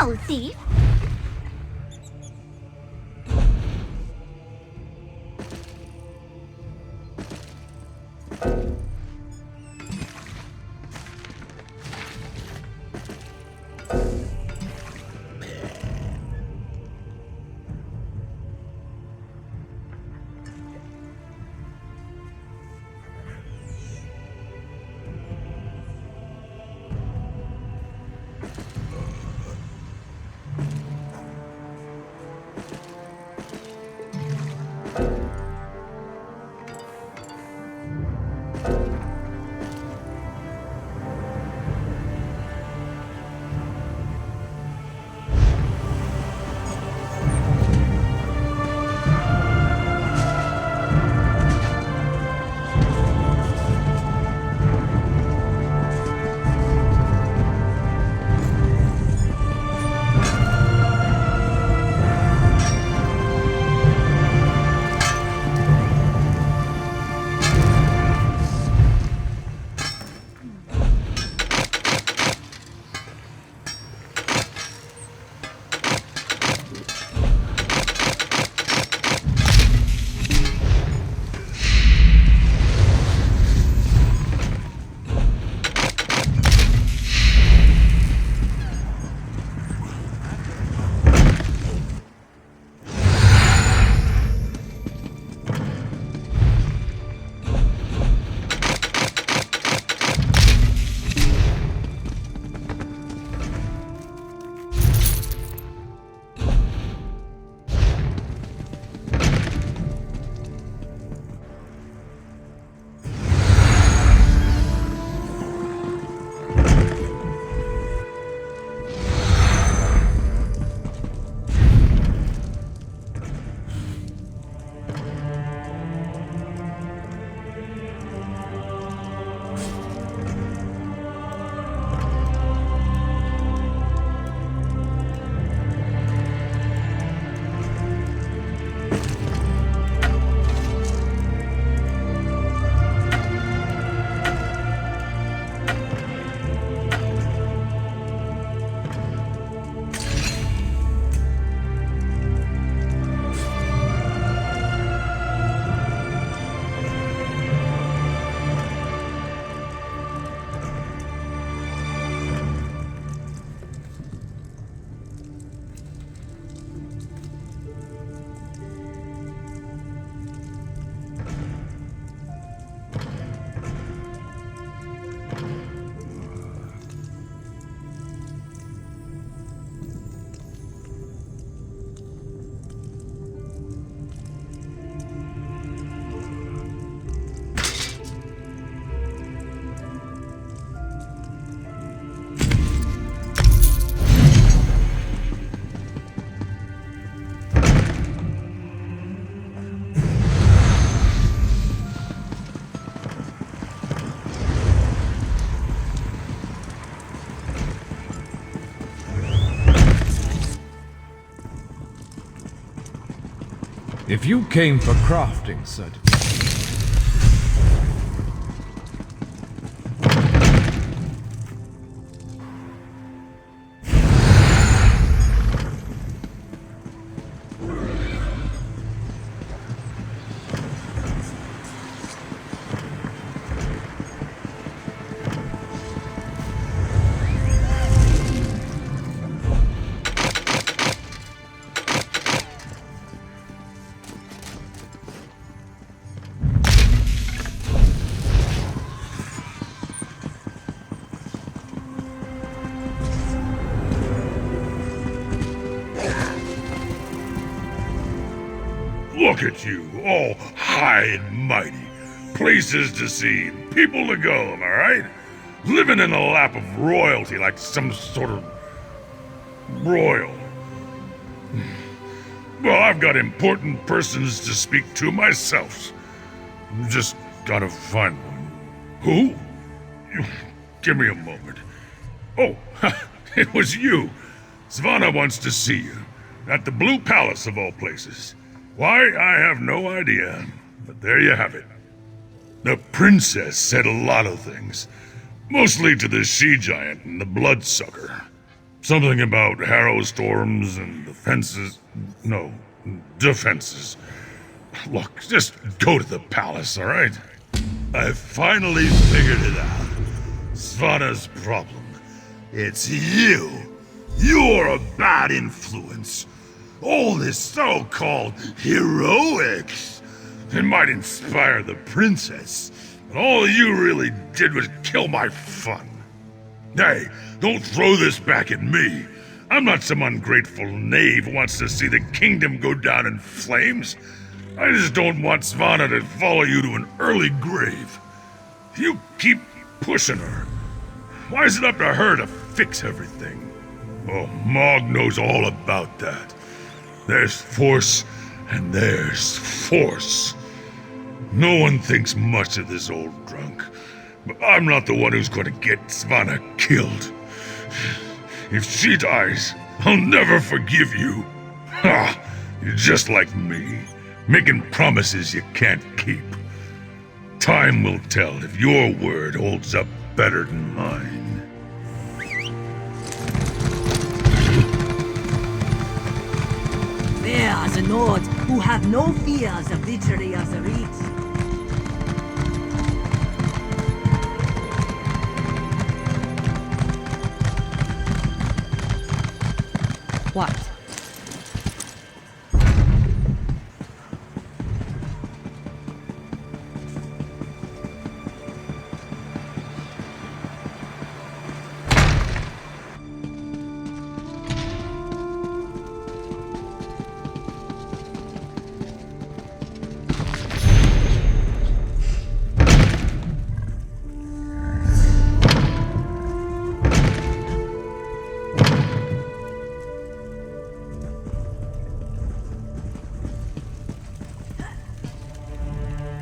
Hello, thief. If you came for crafting certificates... Look at you, all high and mighty. Places to see, people to go, am I right? Living in the lap of royalty like some sort of royal. Well, I've got important persons to speak to myself. Just gotta find one. Who? Give me a moment. Oh, it was you. Savannah wants to see you. At the Blue Palace of all places. Why, I have no idea, but there you have it. The princess said a lot of things, mostly to the she-giant and the bloodsucker. Something about harrow storms and defenses. No, defenses. Look, just go to the palace, alright? I finally figured it out. Svana's problem. It's you. You're a bad influence. All this so-called heroics. It might inspire the princess, but all you really did was kill my fun. Hey, don't throw this back at me. I'm not some ungrateful knave who wants to see the kingdom go down in flames. I just don't want Svana to follow you to an early grave. You keep pushing her. Why is it up to her to fix everything? Oh, Mog knows all about that. There's force, and there's force. No one thinks much of this old drunk, but I'm not the one who's going to get Svana killed. If she dies, I'll never forgive you. Ha! You're just like me, making promises you can't keep. Time will tell if your word holds up better than mine. There are the Nords who have no fears of literary of the reeds. What?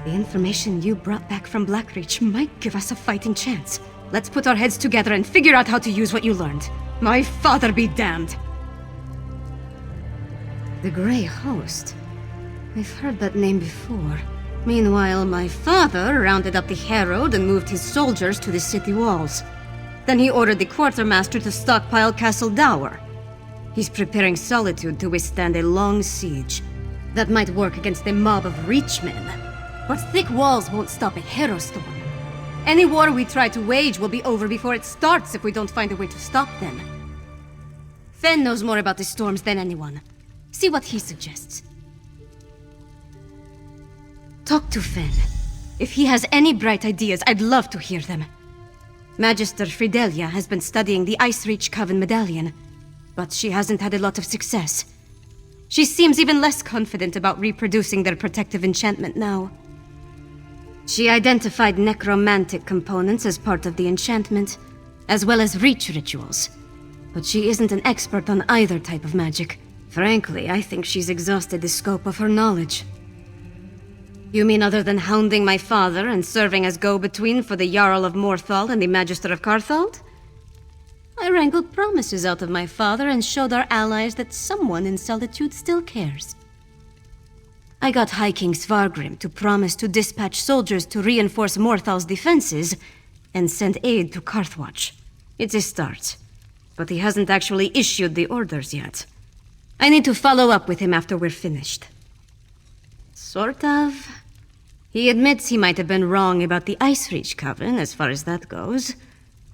The information you brought back from Blackreach might give us a fighting chance. Let's put our heads together and figure out how to use what you learned. My father be damned! The Grey Host. I've heard that name before. Meanwhile, my father rounded up the Herald and moved his soldiers to the city walls. Then he ordered the quartermaster to stockpile Castle Dower. He's preparing Solitude to withstand a long siege. That might work against a mob of Reachmen. But thick walls won't stop a hero storm. Any war we try to wage will be over before it starts if we don't find a way to stop them. Fen knows more about the storms than anyone. See what he suggests. Talk to Fen. If he has any bright ideas, I'd love to hear them. Magister Fridelia has been studying the Ice Reach Coven medallion, but she hasn't had a lot of success. She seems even less confident about reproducing their protective enchantment now. She identified necromantic components as part of the enchantment, as well as reach rituals. But she isn't an expert on either type of magic. Frankly, I think she's exhausted the scope of her knowledge. You mean other than hounding my father and serving as go-between for the Jarl of Morthal and the Magister of Carthald? I wrangled promises out of my father and showed our allies that someone in Solitude still cares. I got High King Svargrim to promise to dispatch soldiers to reinforce Morthal's defenses and send aid to Carthwatch. It's a start, but he hasn't actually issued the orders yet. I need to follow up with him after we're finished. Sort of. He admits he might have been wrong about the Ice Reach Coven, as far as that goes,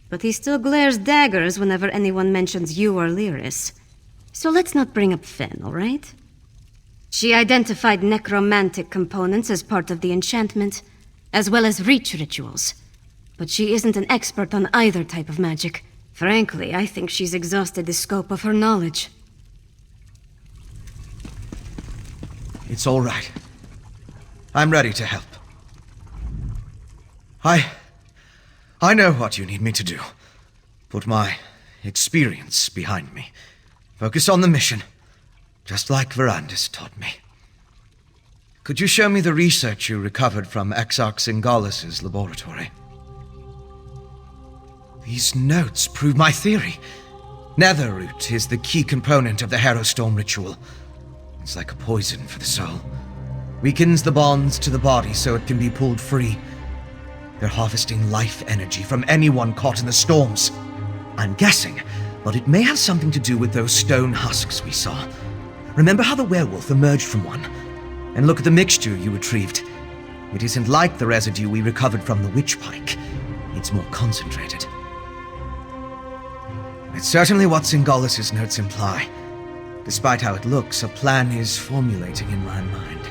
but he still glares daggers whenever anyone mentions you or Lyris. So let's not bring up Fen, all right? She identified necromantic components as part of the enchantment, as well as reach rituals. But she isn't an expert on either type of magic. Frankly, I think she's exhausted the scope of her knowledge. It's all right. I'm ready to help. I know what you need me to do. Put my experience behind me. Focus on the mission, just like Verandis taught me. Could you show me the research you recovered from Exarch Singalis' laboratory? These notes prove my theory. Netherroot is the key component of the Harrowstorm ritual. It's like a poison for the soul. Weakens the bonds to the body so it can be pulled free. They're harvesting life energy from anyone caught in the storms. I'm guessing but it may have something to do with those stone husks we saw. Remember how the werewolf emerged from one? And look at the mixture you retrieved. It isn't like the residue we recovered from the witch pike. It's more concentrated. It's certainly what Singolis' notes imply. Despite how it looks, a plan is formulating in my mind.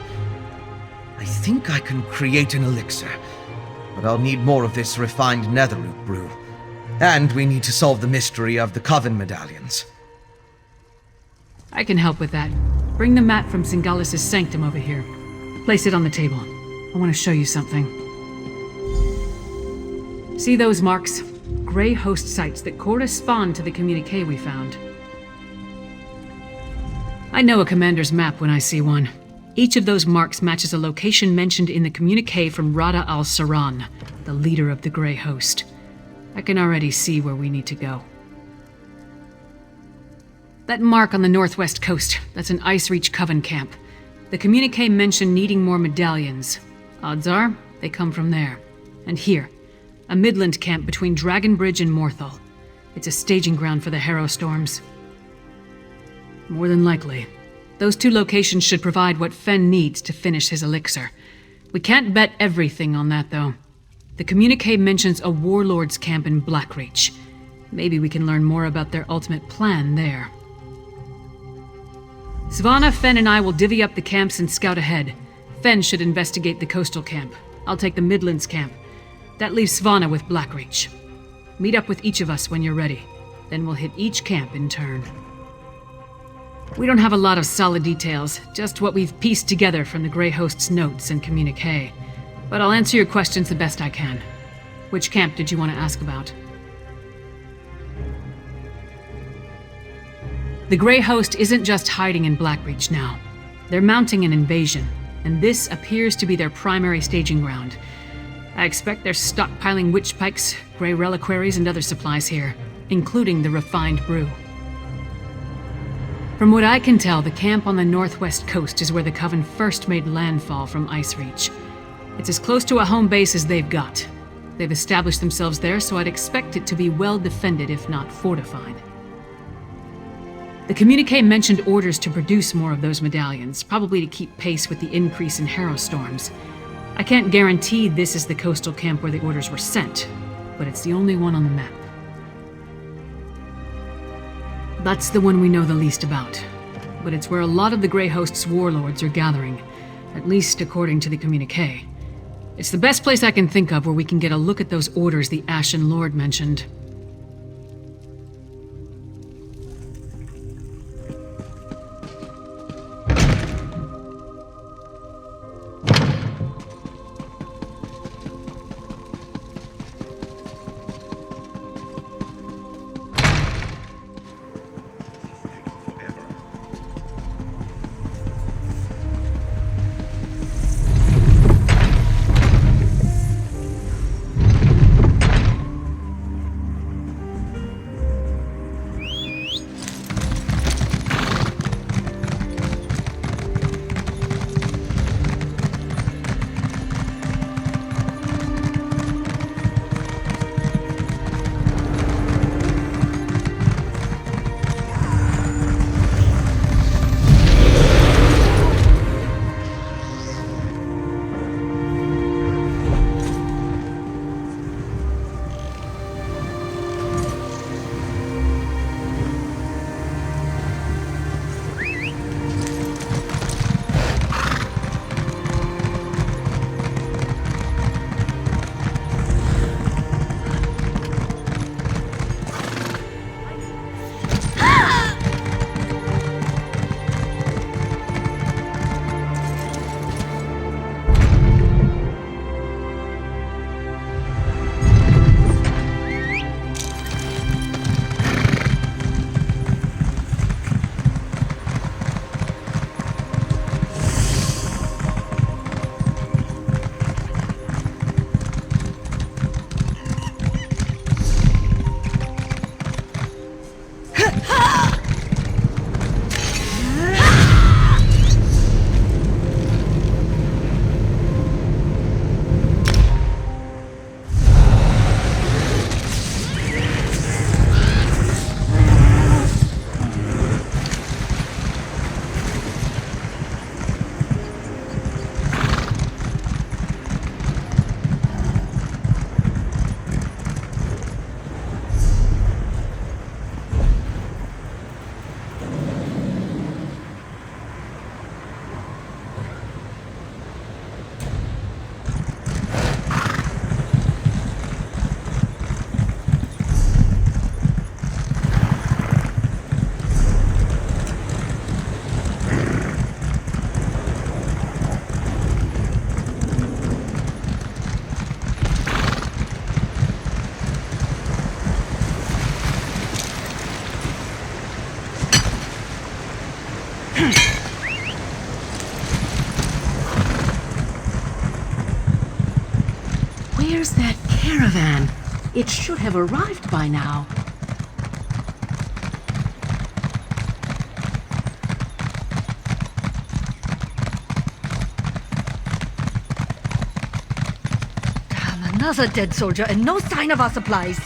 I think I can create an elixir, but I'll need more of this refined netherroot brew. And we need to solve the mystery of the Coven medallions. I can help with that. Bring the mat from Singolis' sanctum over here. Place it on the table. I want to show you something. See those marks? Grey host sites that correspond to the communique we found. I know a commander's map when I see one. Each of those marks matches a location mentioned in the communique from Rada al-Saran, the leader of the Grey host. I can already see where we need to go. That mark on the northwest coast, that's an Ice Reach Coven camp. The communique mentioned needing more medallions. Odds are, they come from there. And here, a Midland camp between Dragonbridge and Morthal. It's a staging ground for the Harrow Storms. More than likely. Those two locations should provide what Fen needs to finish his elixir. We can't bet everything on that, though. The communique mentions a warlord's camp in Blackreach. Maybe we can learn more about their ultimate plan there. Svanna, Fen, and I will divvy up the camps and scout ahead. Fen should investigate the coastal camp. I'll take the Midlands camp. That leaves Svanna with Blackreach. Meet up with each of us when you're ready. Then we'll hit each camp in turn. We don't have a lot of solid details, just what we've pieced together from the Grey Host's notes and communique. But I'll answer your questions the best I can. Which camp did you want to ask about? The Grey Host isn't just hiding in Blackreach now. They're mounting an invasion, and this appears to be their primary staging ground. I expect they're stockpiling witch pikes, grey reliquaries, and other supplies here, including the refined brew. From what I can tell, the camp on the northwest coast is where the Coven first made landfall from Ice Reach. It's as close to a home base as they've got. They've established themselves there, so I'd expect it to be well defended, if not fortified. The communique mentioned orders to produce more of those medallions, probably to keep pace with the increase in Harrow Storms. I can't guarantee this is the coastal camp where the orders were sent, but it's the only one on the map. That's the one we know the least about, but it's where a lot of the Grey Host's warlords are gathering, at least according to the communique. It's the best place I can think of where we can get a look at those orders the Ashen Lord mentioned. It should have arrived by now. Damn, another dead soldier and no sign of our supplies.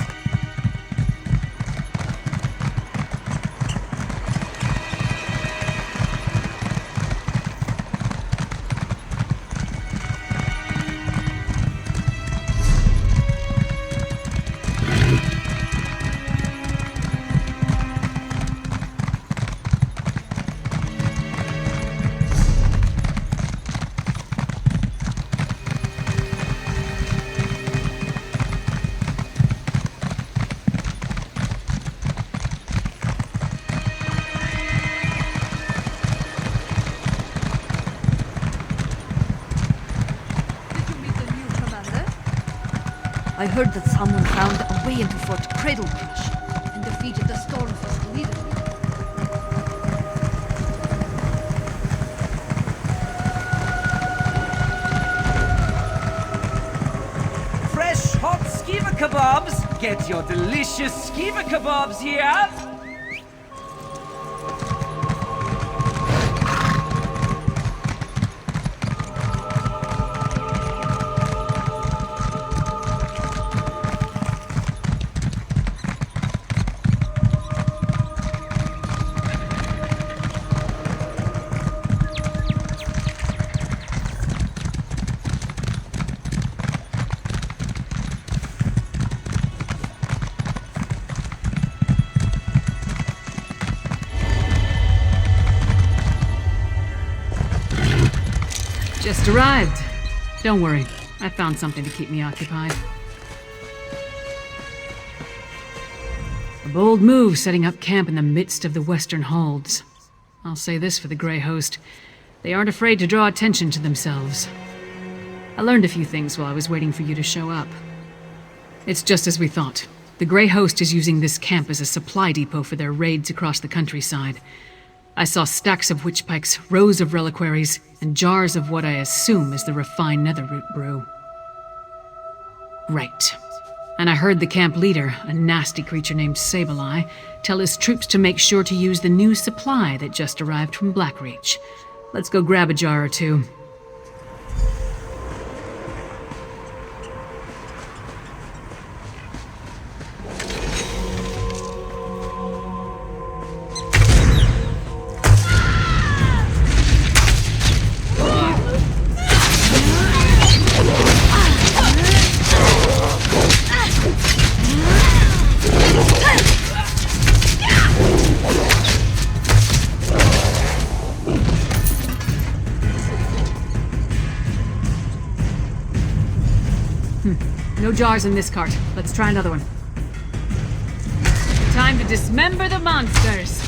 I heard that someone found a way into Fort Cradle Crush and defeated the Stormfist leader. Fresh hot skeever kebabs! Get your delicious skeever kebabs here! Just arrived. Don't worry, I found something to keep me occupied. A bold move setting up camp in the midst of the western holds. I'll say this for the Grey Host. They aren't afraid to draw attention to themselves. I learned a few things while I was waiting for you to show up. It's just as we thought. The Grey Host is using this camp as a supply depot for their raids across the countryside. I saw stacks of witch pikes, rows of reliquaries, and jars of what I assume is the refined netherroot brew. Right. And I heard the camp leader, a nasty creature named Sableye, tell his troops to make sure to use the new supply that just arrived from Blackreach. Let's go grab a jar or two. No jars in this cart. Let's try another one. Time to dismember the monsters!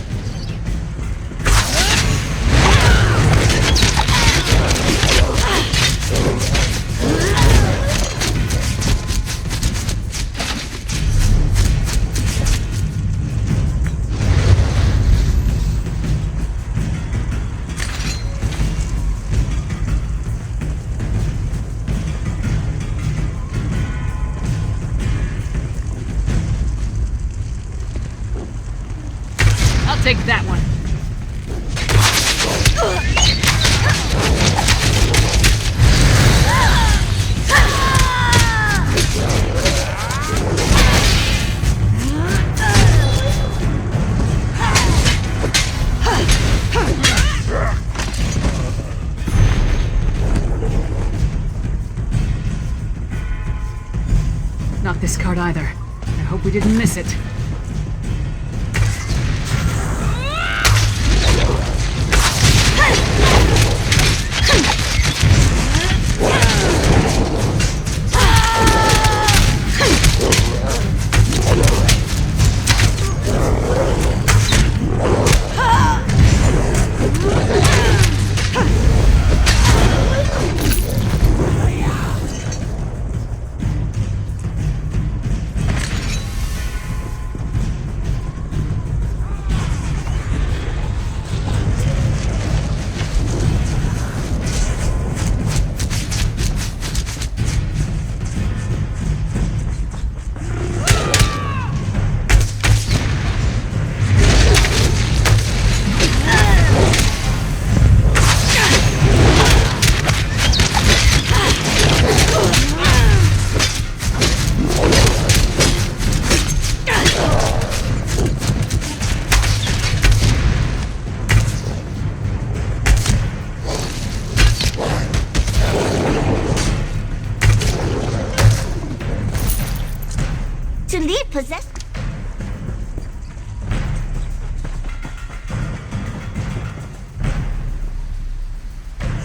Take that one. Not this card either. I hope we didn't miss it. They possess...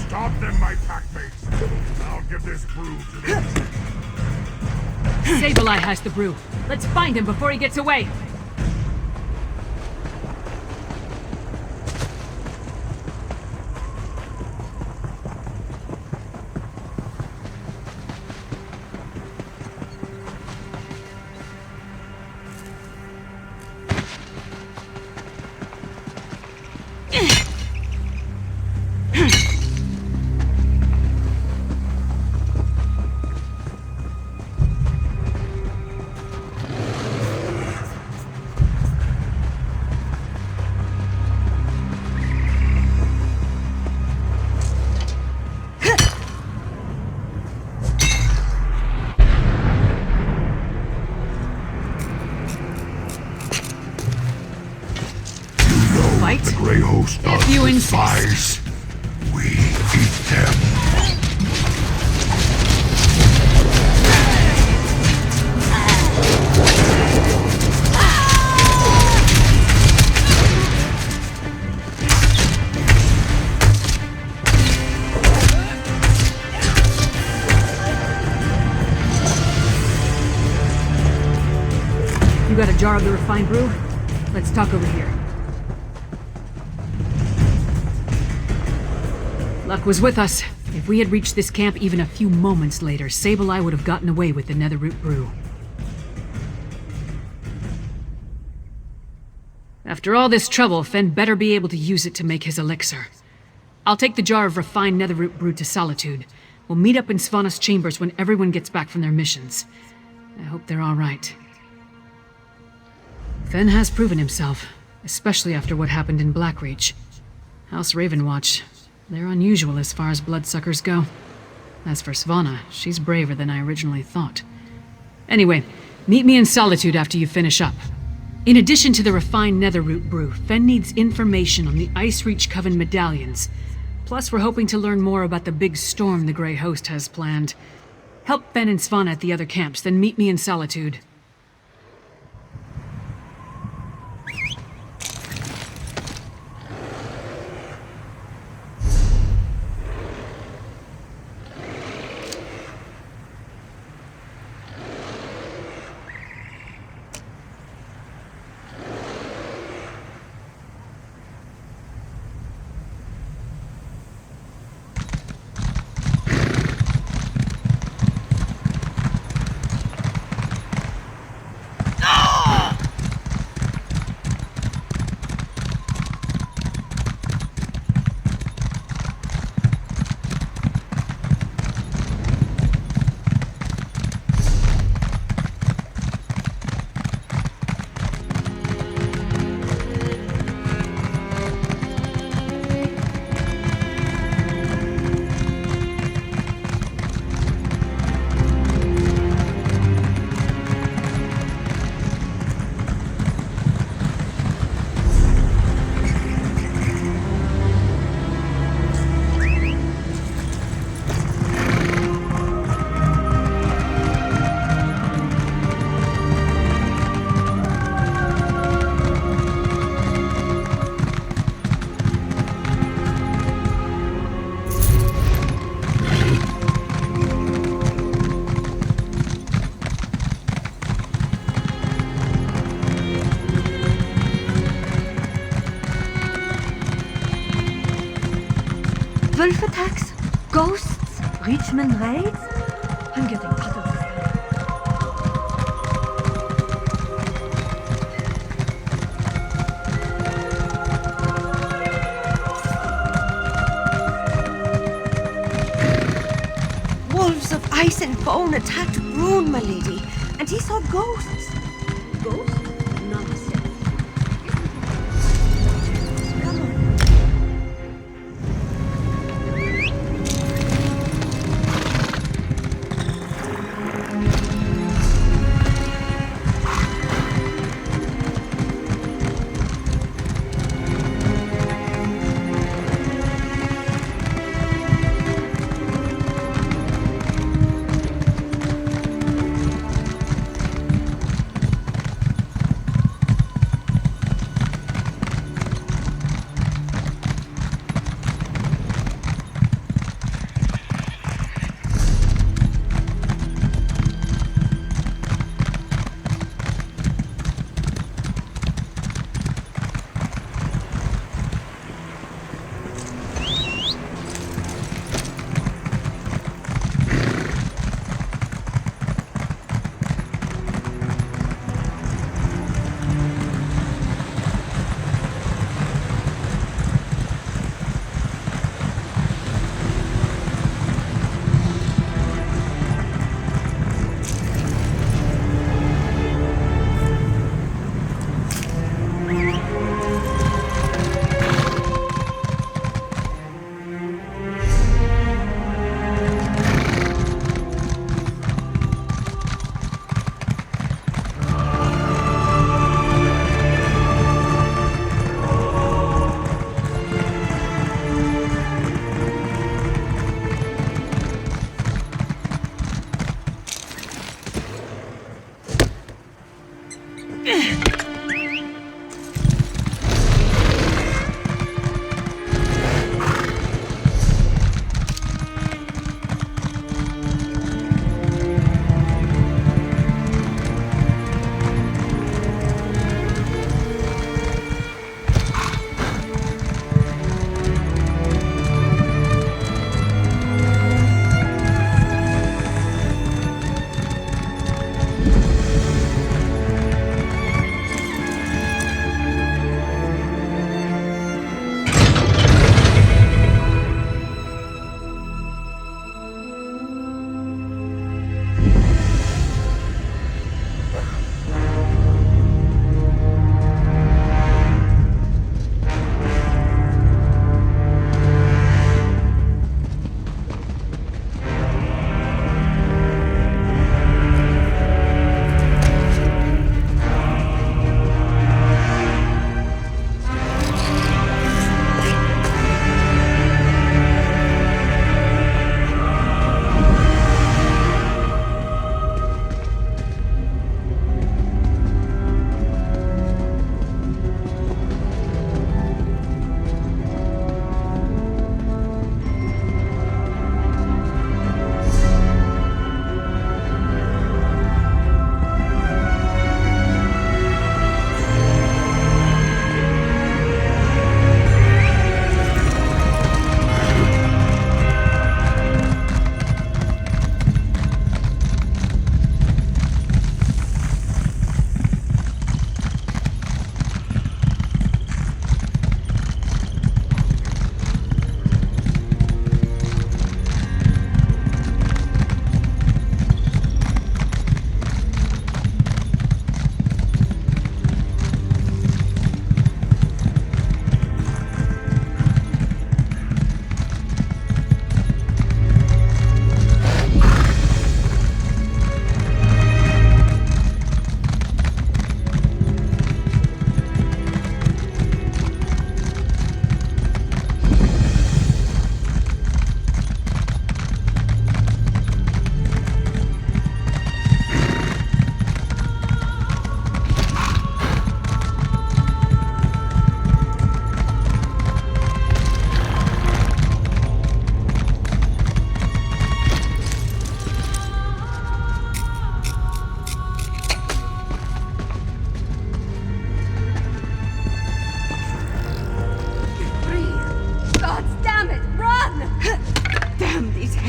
Stop them, my packmates. I'll give this brew to them. Sableye has the brew. Let's find him before he gets away. The Grey Host does you despise. We eat them. You got a jar of the refined brew? Let's talk over here. Luck was with us. If we had reached this camp even a few moments later, Sableye would have gotten away with the Netherroot brew. After all this trouble, Fen better be able to use it to make his elixir. I'll take the jar of refined Netherroot brew to Solitude. We'll meet up in Svanna's chambers when everyone gets back from their missions. I hope they're all right. Fen has proven himself, especially after what happened in Blackreach. House Ravenwatch, they're unusual as far as bloodsuckers go. As for Svanna, she's braver than I originally thought. Anyway, meet me in Solitude after you finish up. In addition to the refined Netherroot brew, Fen needs information on the Icereach Coven medallions. Plus, we're hoping to learn more about the big storm the Grey Host has planned. Help Fen and Svanna at the other camps, then meet me in Solitude. Wolf attacks? Ghosts? Richmond raids? I'm getting tired of this. Wolves of ice and bone attacked Rune, my lady, and he saw ghosts. Ghosts? Nonsense. Come on.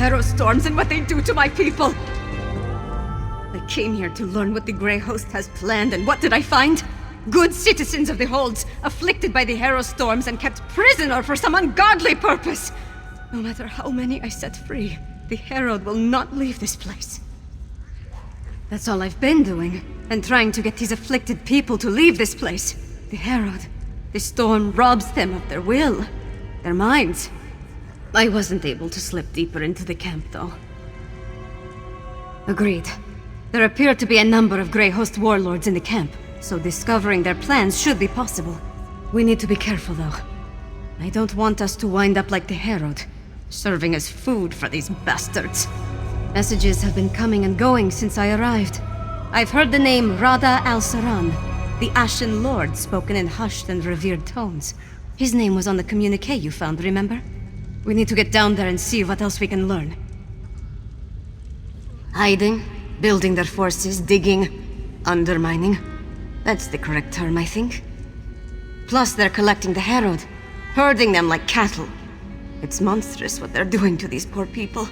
Arrow storms and what they do to my people. I came here to learn what the Grey Host has planned, and what did I find? Good citizens of the Holds, afflicted by the Harrow storms and kept prisoner for some ungodly purpose. No matter how many I set free, the Herald will not leave this place. That's all I've been doing, and trying to get these afflicted people to leave this place. The Herald, the storm robs them of their will, their minds. I wasn't able to slip deeper into the camp, though. Agreed. There appear to be a number of Grey Host warlords in the camp, so discovering their plans should be possible. We need to be careful, though. I don't want us to wind up like the Herald, serving as food for these bastards. Messages have been coming and going since I arrived. I've heard the name Rada al-Saran, the Ashen Lord, spoken in hushed and revered tones. His name was on the communique you found, remember? We need to get down there and see what else we can learn. Hiding, building their forces, digging, undermining. That's the correct term, I think. Plus, they're collecting the Herald, herding them like cattle. It's monstrous what they're doing to these poor people.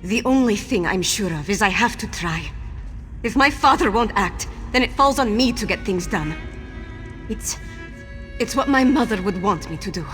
The only thing I'm sure of is I have to try. If my father won't act, then it falls on me to get things done. It's what my mother would want me to do.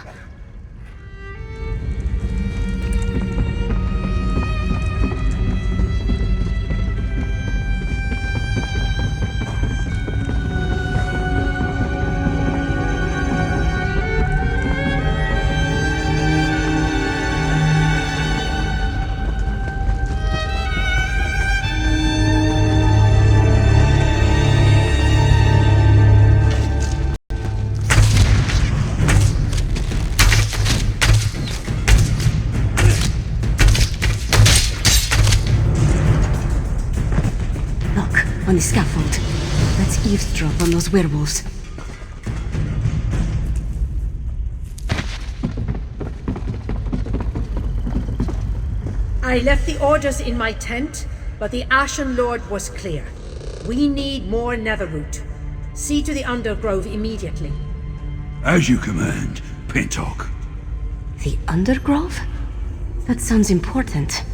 On the scaffold. Let's eavesdrop on those werewolves. I left the orders in my tent, but the Ashen Lord was clear. We need more netherroot. See to the undergrove immediately. As you command, Pentok. The undergrove? That sounds important.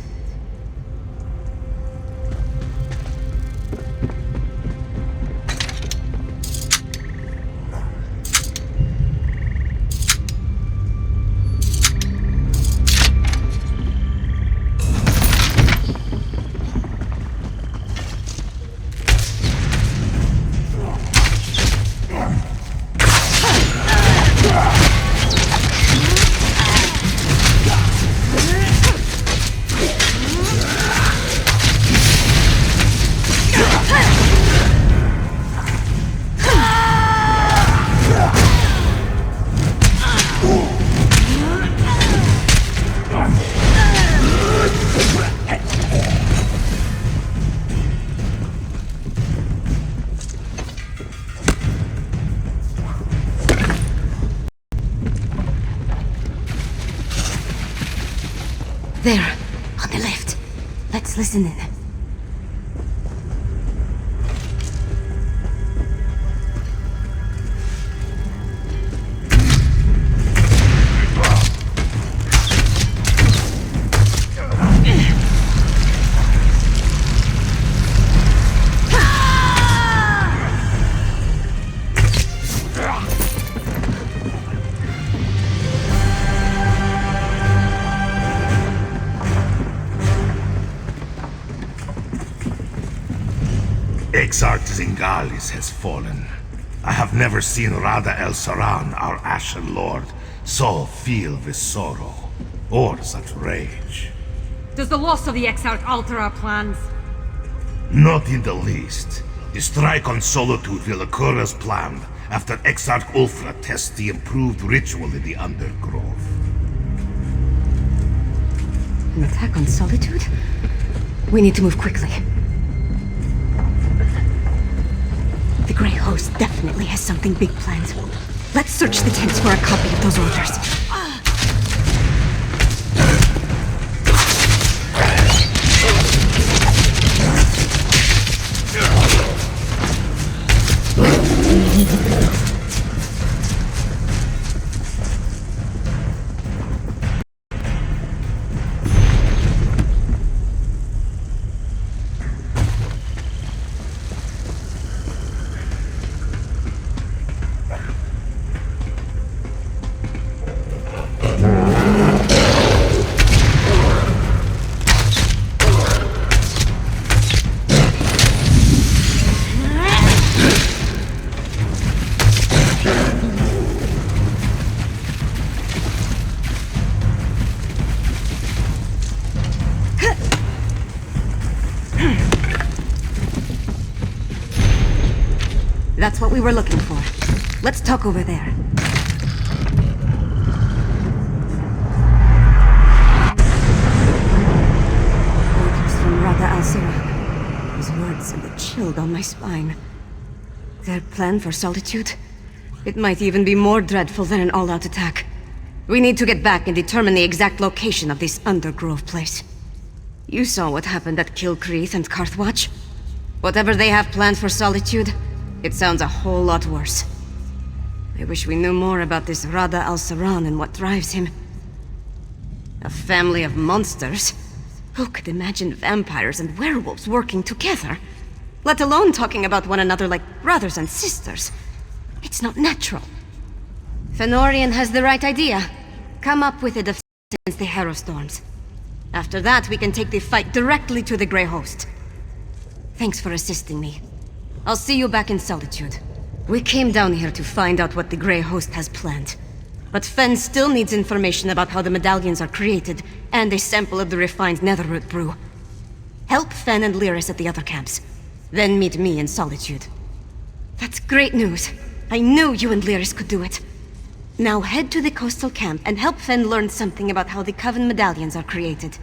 There, on the left. Let's listen in. Exarch Zingalis has fallen. I have never seen Rada El Saran, our Ashen Lord, so filled with sorrow, or such rage. Does the loss of the Exarch alter our plans? Not in the least. The strike on Solitude will occur as planned after Exarch Ulfra tests the improved ritual in the Undergrove. An attack on Solitude? We need to move quickly. The Grey Host definitely has something big planned. Let's search the tents for a copy of those orders. That's what we were looking for. Let's talk over there. Orders from Rada Al-Sirah. His words sent a chill down my spine. Their plan for Solitude? It might even be more dreadful than an all-out attack. We need to get back and determine the exact location of this Undergrove place. You saw what happened at Kilcreath and Carthwatch. Whatever they have planned for Solitude, it sounds a whole lot worse. I wish we knew more about this Rada Al-Saran and what drives him. A family of monsters? Who could imagine vampires and werewolves working together? Let alone talking about one another like brothers and sisters. It's not natural. Fenorian has the right idea. Come up with it against the Harrow Storms. After that, we can take the fight directly to the Grey Host. Thanks for assisting me. I'll see you back in Solitude. We came down here to find out what the Grey Host has planned. But Fen still needs information about how the medallions are created, and a sample of the refined netherroot brew. Help Fen and Lyris at the other camps. Then meet me in Solitude. That's great news. I knew you and Lyris could do it. Now head to the coastal camp and help Fen learn something about how the Coven medallions are created.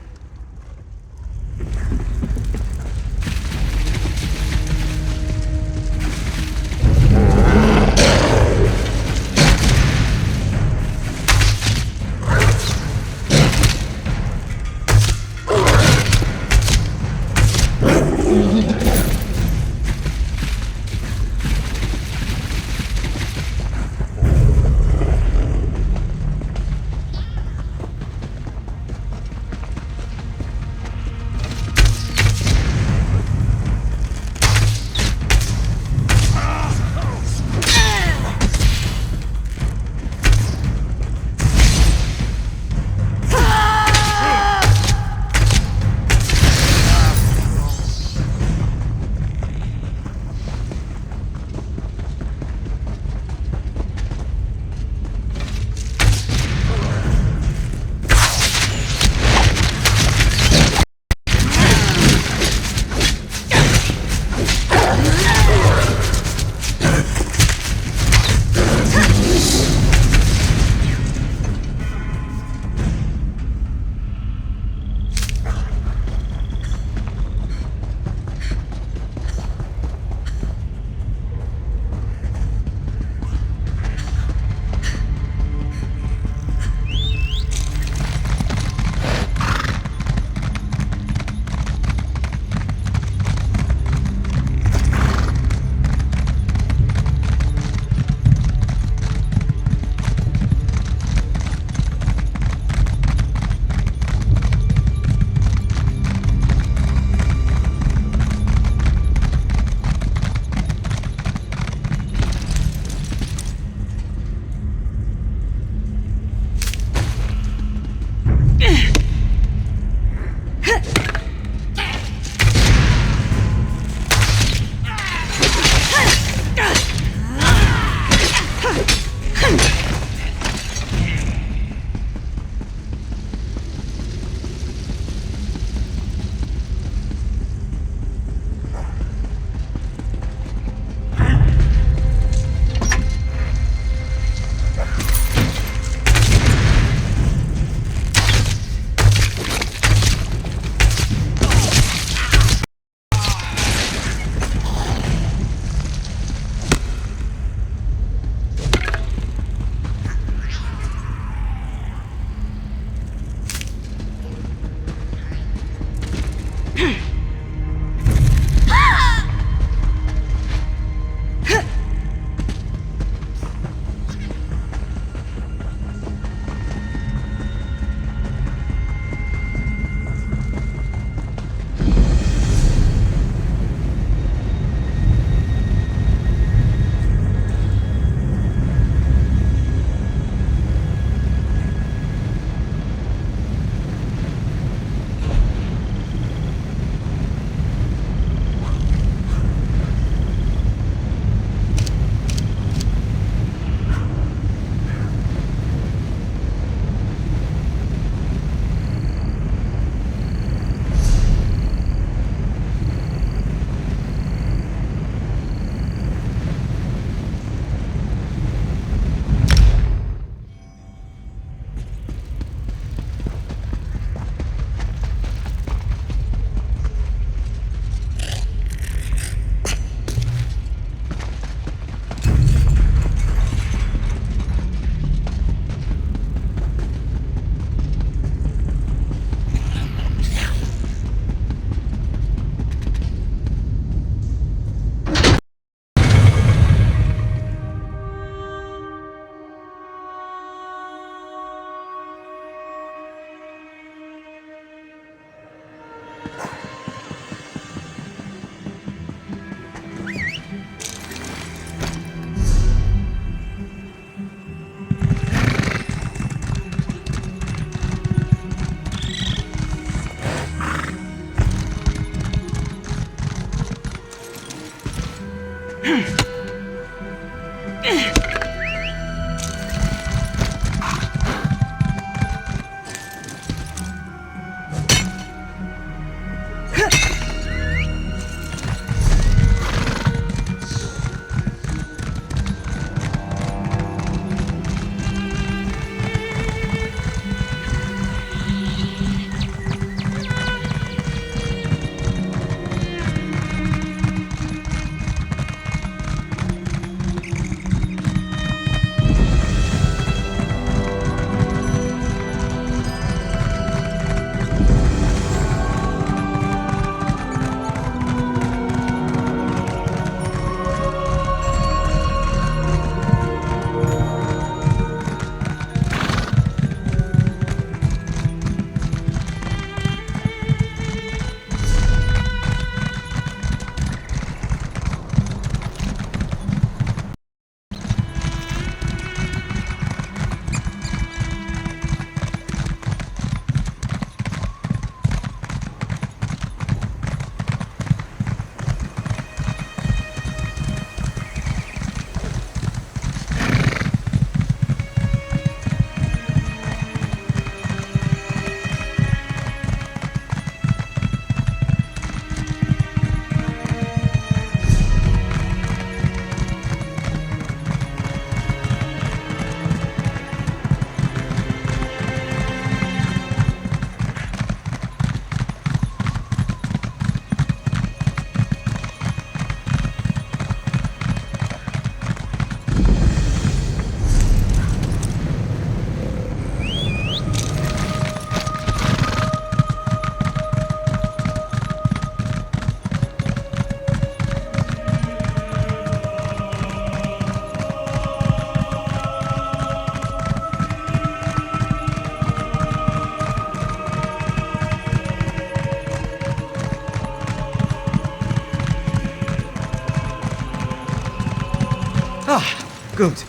Good.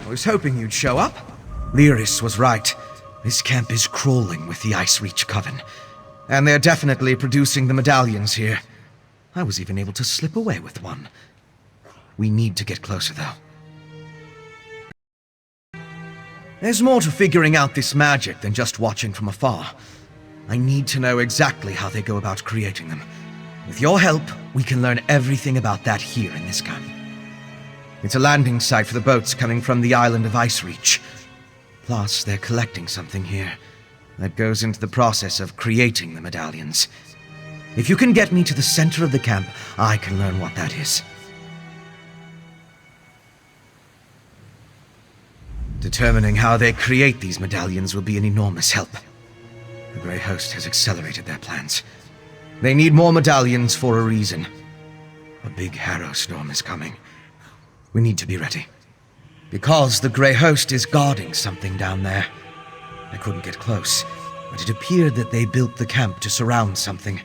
I was hoping you'd show up. Lyris was right. This camp is crawling with the Ice Reach Coven. And they're definitely producing the medallions here. I was even able to slip away with one. We need to get closer, though. There's more to figuring out this magic than just watching from afar. I need to know exactly how they go about creating them. With your help, we can learn everything about that here in this camp. It's a landing site for the boats coming from the island of Ice Reach. Plus, they're collecting something here that goes into the process of creating the medallions. If you can get me to the center of the camp, I can learn what that is. Determining how they create these medallions will be an enormous help. The Grey Host has accelerated their plans. They need more medallions for a reason. A big harrow storm is coming. We need to be ready. Because the Grey Host is guarding something down there. I couldn't get close, but it appeared that they built the camp to surround something.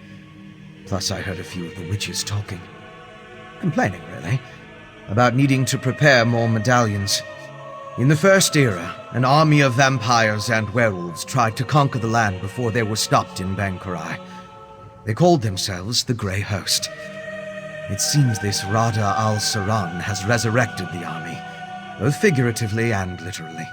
Plus, I heard a few of the witches talking. Complaining, really, about needing to prepare more medallions. In the First Era, an army of vampires and werewolves tried to conquer the land before they were stopped in Bankurai. They called themselves the Grey Host. It seems this Rada al-Saran has resurrected the army, both figuratively and literally.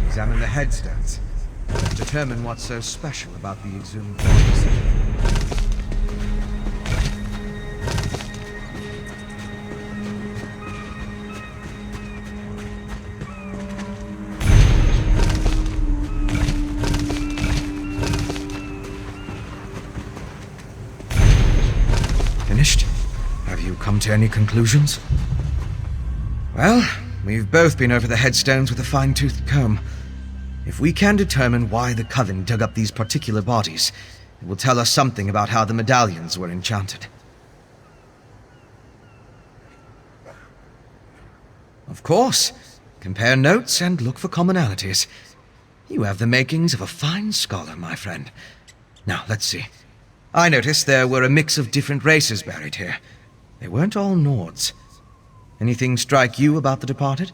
Examine the headstones. Let's determine what's so special about the exhumed bodies. Finished? Have you come to any conclusions? Well, we've both been over the headstones with a fine-toothed comb. If we can determine why the Coven dug up these particular bodies, it will tell us something about how the medallions were enchanted. Of course. Compare notes and look for commonalities. You have the makings of a fine scholar, my friend. Now, let's see. I noticed there were a mix of different races buried here. They weren't all Nords. Anything strike you about the departed?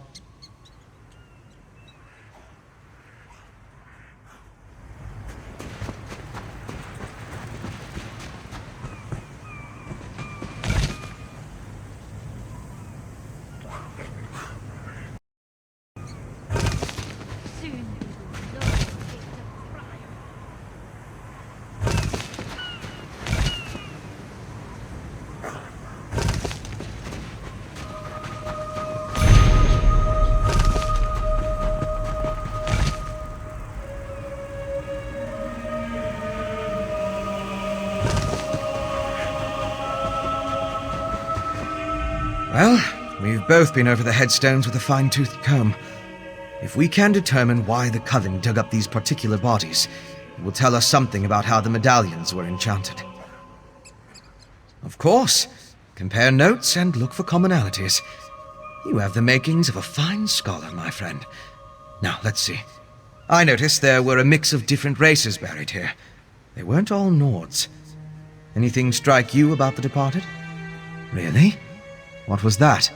Well, we've both been over the headstones with a fine-toothed comb. If we can determine why the Coven dug up these particular bodies, it will tell us something about how the medallions were enchanted. Of course. Compare notes and look for commonalities. You have the makings of a fine scholar, my friend. Now, let's see. I noticed there were a mix of different races buried here. They weren't all Nords. Anything strike you about the departed? Really? What was that?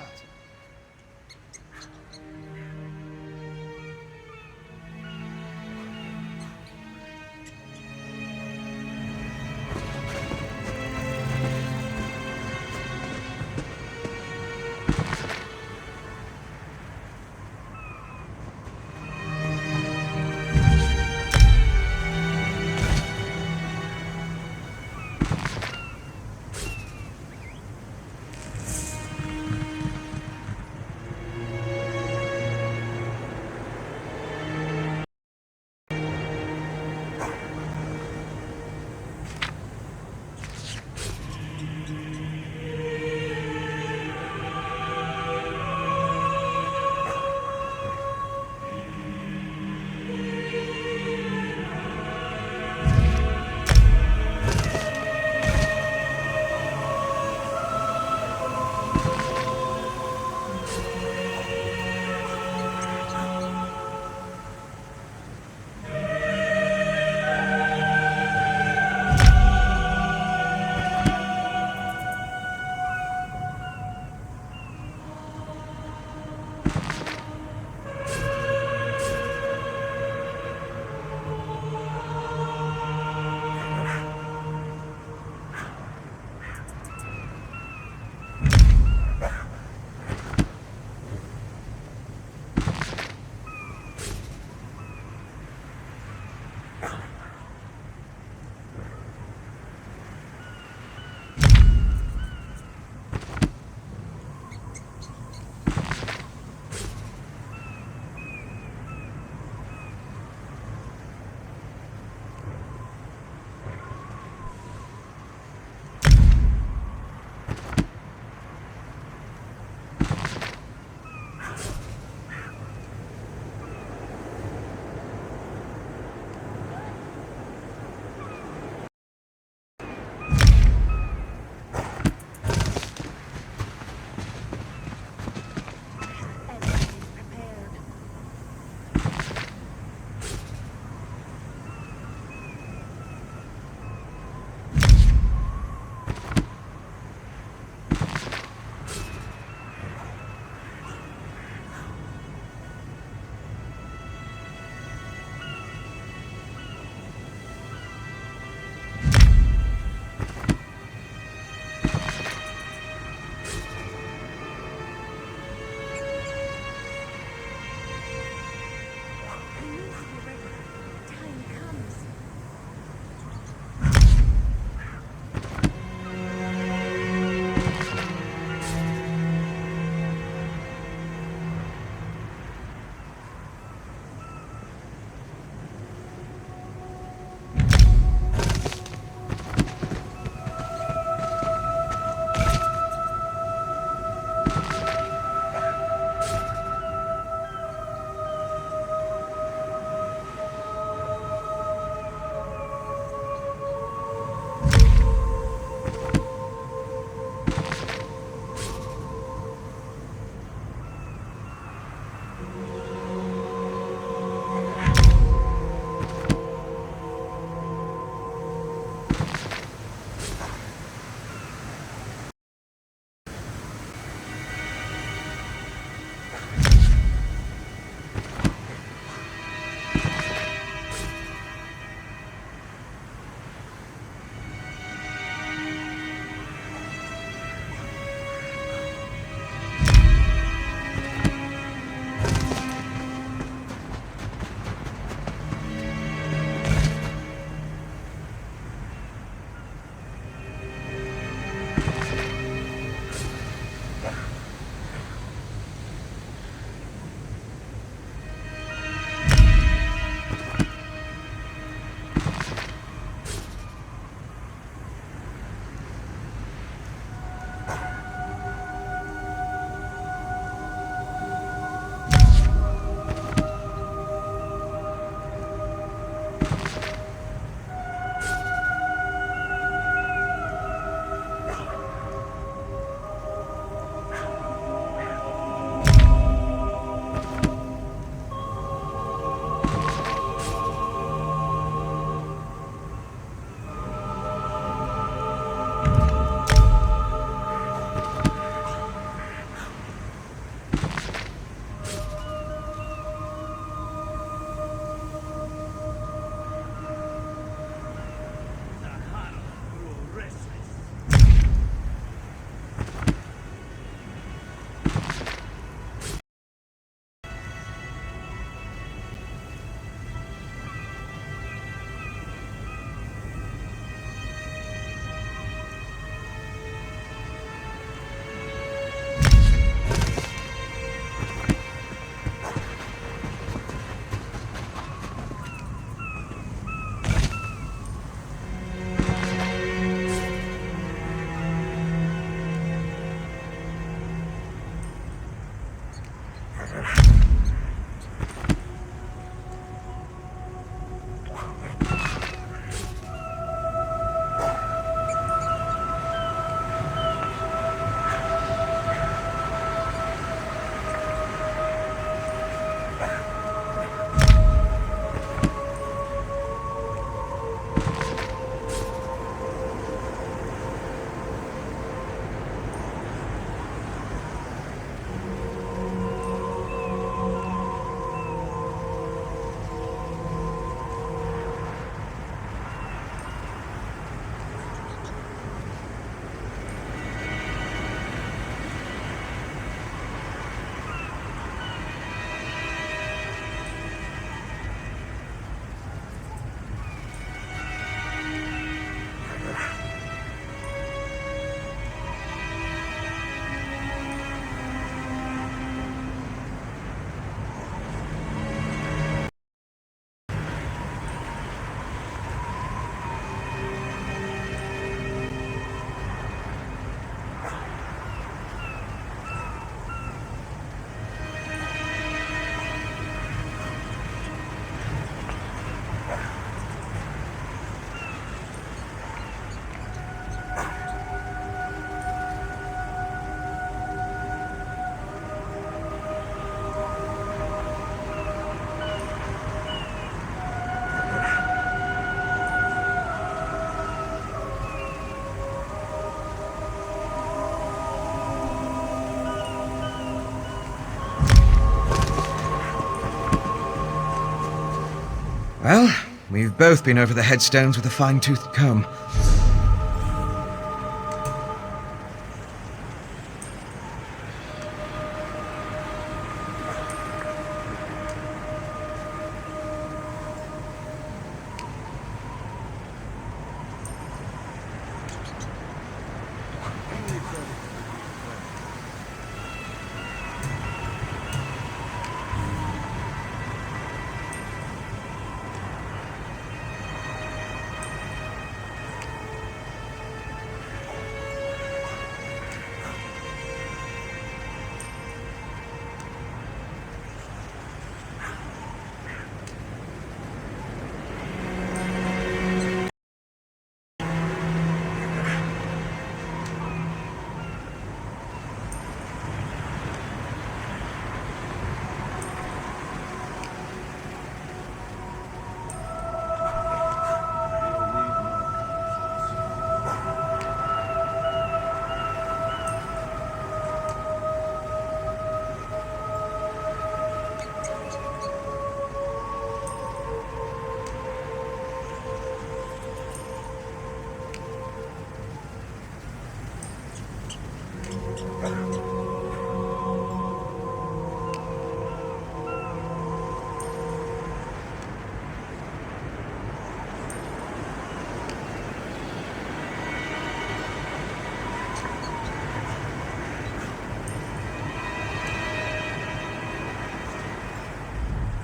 Well, we've both been over the headstones with a fine-toothed comb.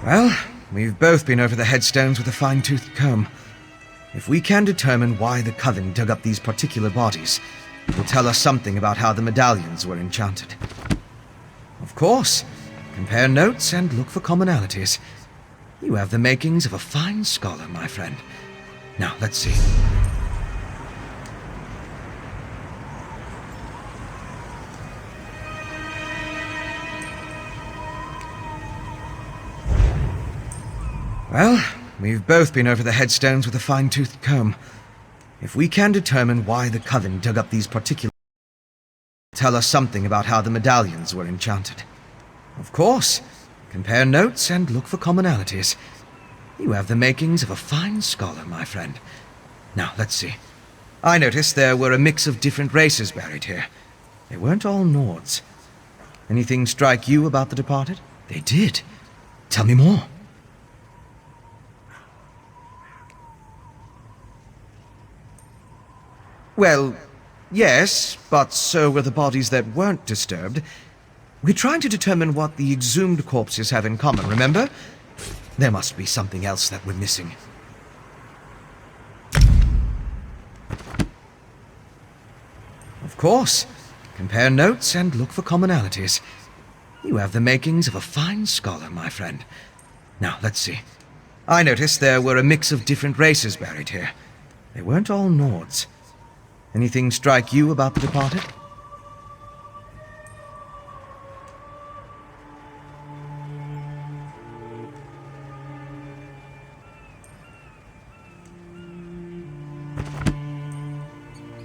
Well, we've both been over the headstones with a fine-toothed comb. If we can determine why the Coven dug up these particular bodies, it will tell us something about how the medallions were enchanted. Of course, compare notes and look for commonalities. You have the makings of a fine scholar, my friend. Now, let's see. Well, we've both been over the headstones with a fine-toothed comb. If we can determine why the Coven dug up these particular... tell us something about how the medallions were enchanted. Of course, compare notes and look for commonalities. You have the makings of a fine scholar, my friend. Now, let's see. I noticed there were a mix of different races buried here. They weren't all Nords. Anything strike you about the departed? They did. Tell me more. Well, yes, but so were the bodies that weren't disturbed. We're trying to determine what the exhumed corpses have in common, remember? There must be something else that we're missing. Of course. Compare notes and look for commonalities. You have the makings of a fine scholar, my friend. Now, let's see. I noticed there were a mix of different races buried here. They weren't all Nords. Anything strike you about the departed?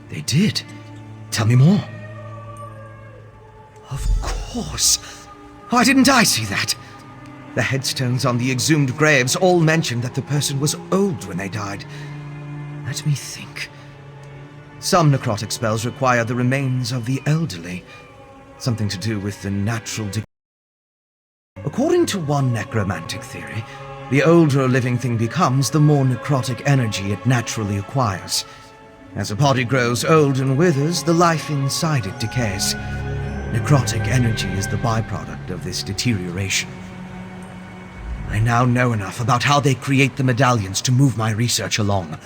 They did. Tell me more. Of course. Why didn't I see that? The headstones on the exhumed graves all mentioned that the person was old when they died. Let me think. Some necrotic spells require the remains of the elderly. Something to do with the natural decay. According to one necromantic theory, the older a living thing becomes, the more necrotic energy it naturally acquires. As a body grows old and withers, the life inside it decays. Necrotic energy is the byproduct of this deterioration. I now know enough about how they create the medallions to move my research along.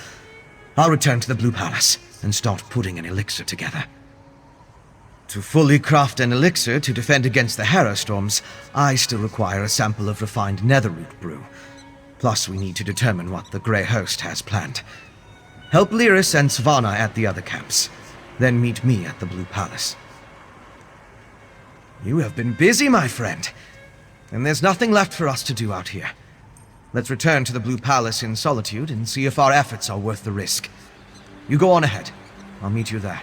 I'll return to the Blue Palace and start putting an elixir together. To fully craft an elixir to defend against the Harrowstorms, I still require a sample of refined netherroot brew. Plus, we need to determine what the Grey Host has planned. Help Lyris and Svanna at the other camps, then meet me at the Blue Palace. You have been busy, my friend, and there's nothing left for us to do out here. Let's return to the Blue Palace in solitude and see if our efforts are worth the risk. You go on ahead. I'll meet you there.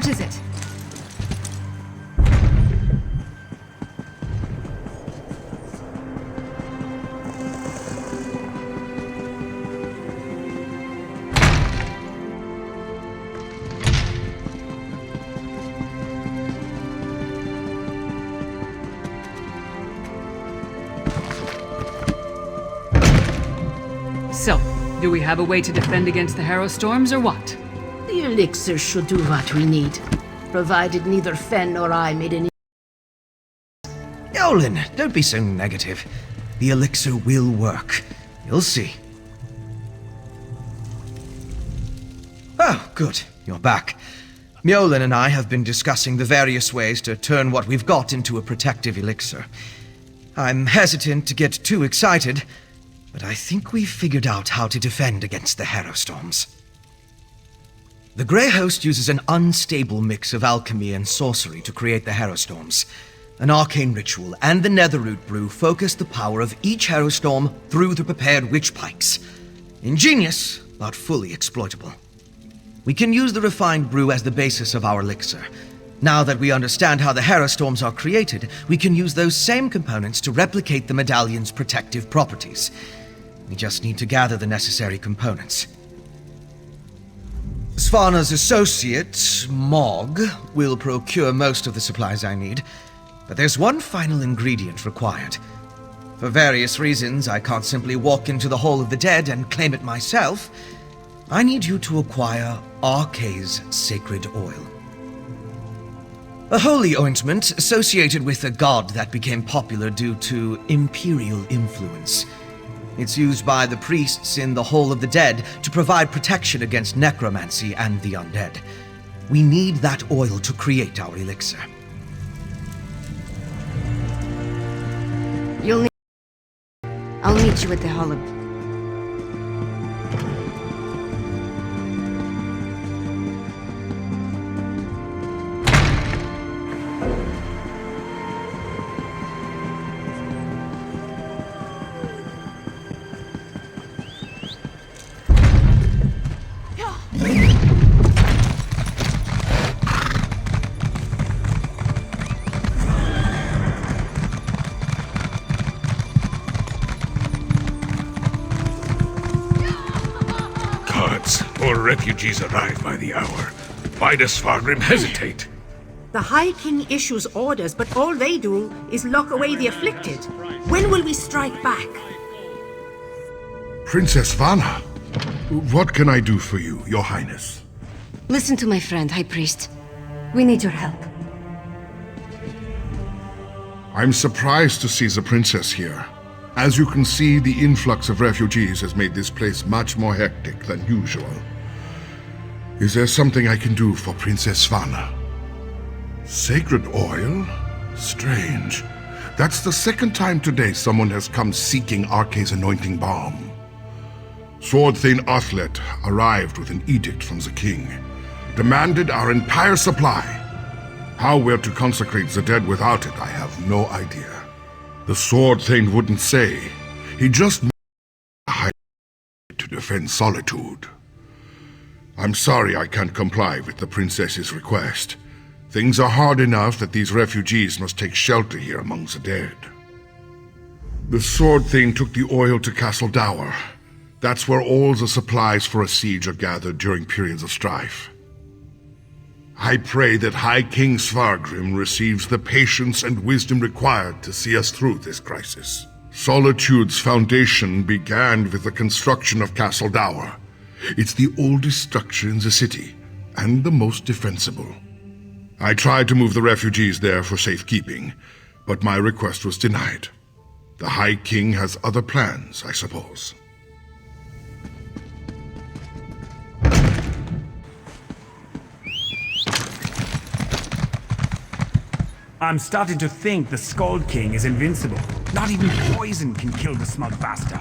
What is it? So, do we have a way to defend against the Harrow Storms, or what? The elixir should do what we need, provided neither Fen nor I made any. Yolen, don't be so negative. The elixir will work. You'll see. Oh, good. You're back. Mjolin and I have been discussing the various ways to turn what we've got into a protective elixir. I'm hesitant to get too excited, but I think we've figured out how to defend against the Harrow Storms. The Grey Host uses an unstable mix of alchemy and sorcery to create the Harrow Storms. An arcane ritual and the Netherroot brew focus the power of each Harrow Storm through the prepared witch pikes. Ingenious, but fully exploitable. We can use the refined brew as the basis of our elixir. Now that we understand how the Harrow Storms are created, we can use those same components to replicate the medallion's protective properties. We just need to gather the necessary components. Svana's associate, Mog, will procure most of the supplies I need, but there's one final ingredient required. For various reasons, I can't simply walk into the Hall of the Dead and claim it myself. I need you to acquire Arkay's sacred oil. A holy ointment associated with a god that became popular due to imperial influence. It's used by the priests in the Hall of the Dead to provide protection against necromancy and the undead. We need that oil to create our elixir. I'll meet you at the Hall of... Refugees arrive by the hour. Why does Svargrim hesitate? The High King issues orders, but all they do is lock away the afflicted. When will we strike back? Princess Vana, what can I do for you, Your Highness? Listen to my friend, High Priest. We need your help. I'm surprised to see the princess here. As you can see, the influx of refugees has made this place much more hectic than usual. Is there something I can do for Princess Svana? Sacred oil? Strange. That's the second time today someone has come seeking Arkay's anointing balm. Sword Thane Athlet arrived with an edict from the king. Demanded our entire supply. How we're to consecrate the dead without it, I have no idea. The Sword Thane wouldn't say. He just to defend Solitude. I'm sorry I can't comply with the princess's request. Things are hard enough that these refugees must take shelter here among the dead. The Sword Thane took the oil to Castle Dower. That's where all the supplies for a siege are gathered during periods of strife. I pray that High King Svargrim receives the patience and wisdom required to see us through this crisis. Solitude's foundation began with the construction of Castle Dower. It's the oldest structure in the city, and the most defensible. I tried to move the refugees there for safekeeping, but my request was denied. The High King has other plans, I suppose. I'm starting to think the Skald King is invincible. Not even poison can kill the smug bastard.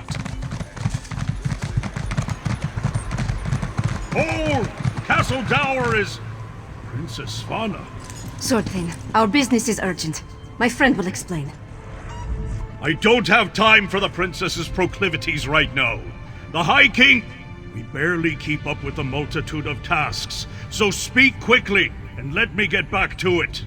Hold! Castle Dower is... Princess Svana. Sword Thane, our business is urgent. My friend will explain. I don't have time for the princess's proclivities right now. The High King... We barely keep up with the multitude of tasks, so speak quickly. and let me get back to it.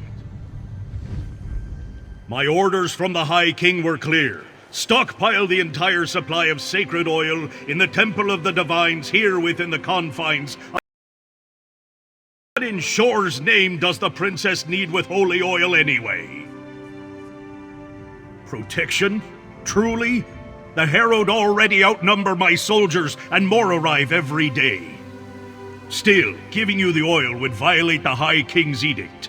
My orders from the High King were clear. Stockpile the entire supply of sacred oil in the Temple of the Divines here within the confines. What in Shore's name does the princess need with holy oil anyway? Protection? Truly? The Herald already outnumber my soldiers, and more arrive every day. Still, giving you the oil would violate the High King's edict.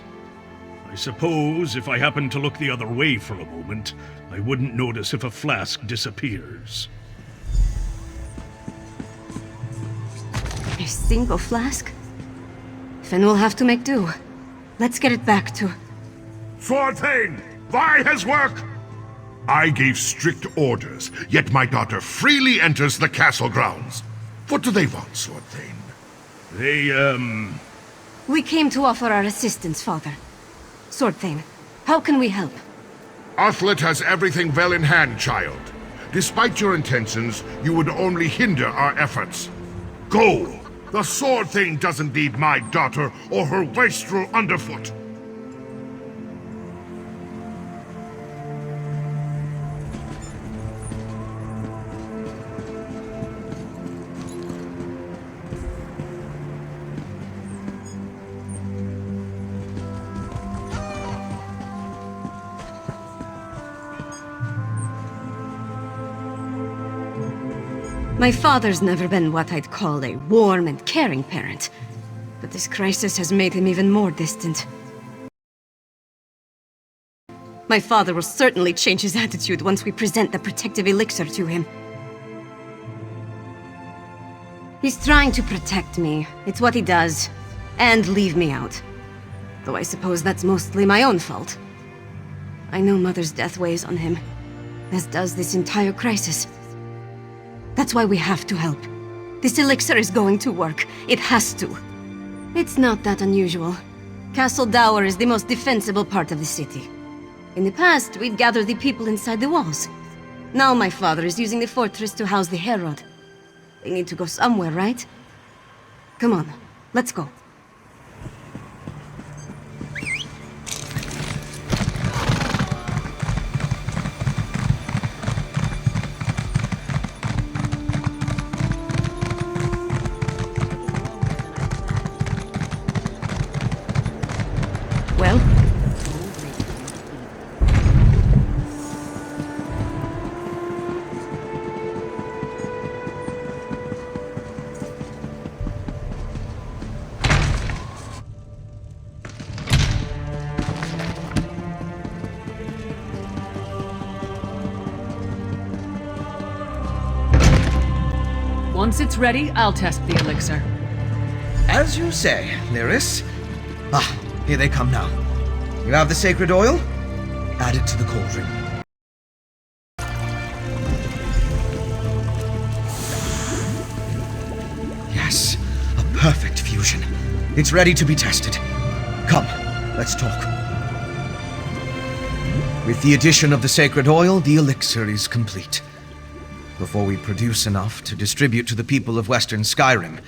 I suppose if I happened to look the other way for a moment, I wouldn't notice if a flask disappears. A single flask? Then we'll have to make do. Let's get it back to... Sword Thane! Why his work? I gave strict orders, yet my daughter freely enters the castle grounds. What do they want, Sword Thane? We came to offer our assistance, Father. Sword Thane, how can we help? Athlet has everything well in hand, child. Despite your intentions, you would only hinder our efforts. Go! The Sword Thane doesn't need my daughter or her wastrel underfoot. My father's never been what I'd call a warm and caring parent, but this crisis has made him even more distant. My father will certainly change his attitude once we present the protective elixir to him. He's trying to protect me, it's what he does, and leave me out. Though I suppose that's mostly my own fault. I know Mother's death weighs on him, as does this entire crisis. That's why we have to help. This elixir is going to work. It has to. It's not that unusual. Castle Dower is the most defensible part of the city. In the past, we'd gather the people inside the walls. Now my father is using the fortress to house the Herald. They need to go somewhere, right? Come on, let's go. Well? Once it's ready, I'll test the elixir. As you say, Lyris. Ah, here they come now. You have the sacred oil? Add it to the cauldron. Yes, a perfect fusion. It's ready to be tested. Come, let's talk. With the addition of the sacred oil, the elixir is complete. Before we produce enough to distribute to the people of Western Skyrim,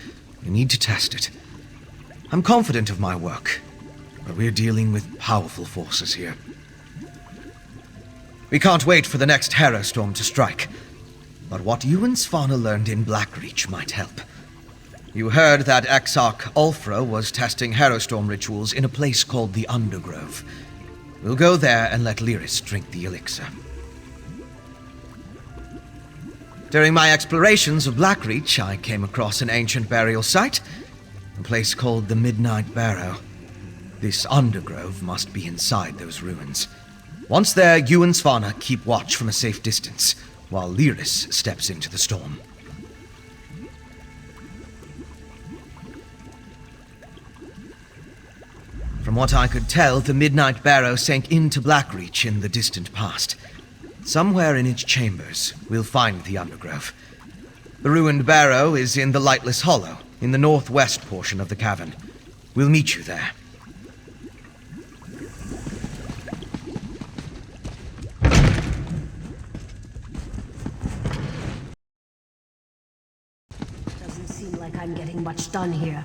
we need to test it. I'm confident of my work, but we're dealing with powerful forces here. We can't wait for the next Hera storm to strike, but what you and Svanna learned in Blackreach might help. You heard that Exarch Ulfra was testing Herostorm rituals in a place called the Undergrove. We'll go there and let Lyris drink the elixir. During my explorations of Blackreach, I came across an ancient burial site, a place called the Midnight Barrow. This Undergrove must be inside those ruins. Once there, you and Svanna keep watch from a safe distance, while Lyris steps into the storm. From what I could tell, the Midnight Barrow sank into Blackreach in the distant past. Somewhere in its chambers, we'll find the Undergrove. The ruined barrow is in the Lightless Hollow, in the northwest portion of the cavern. We'll meet you there. Doesn't seem like I'm getting much done here.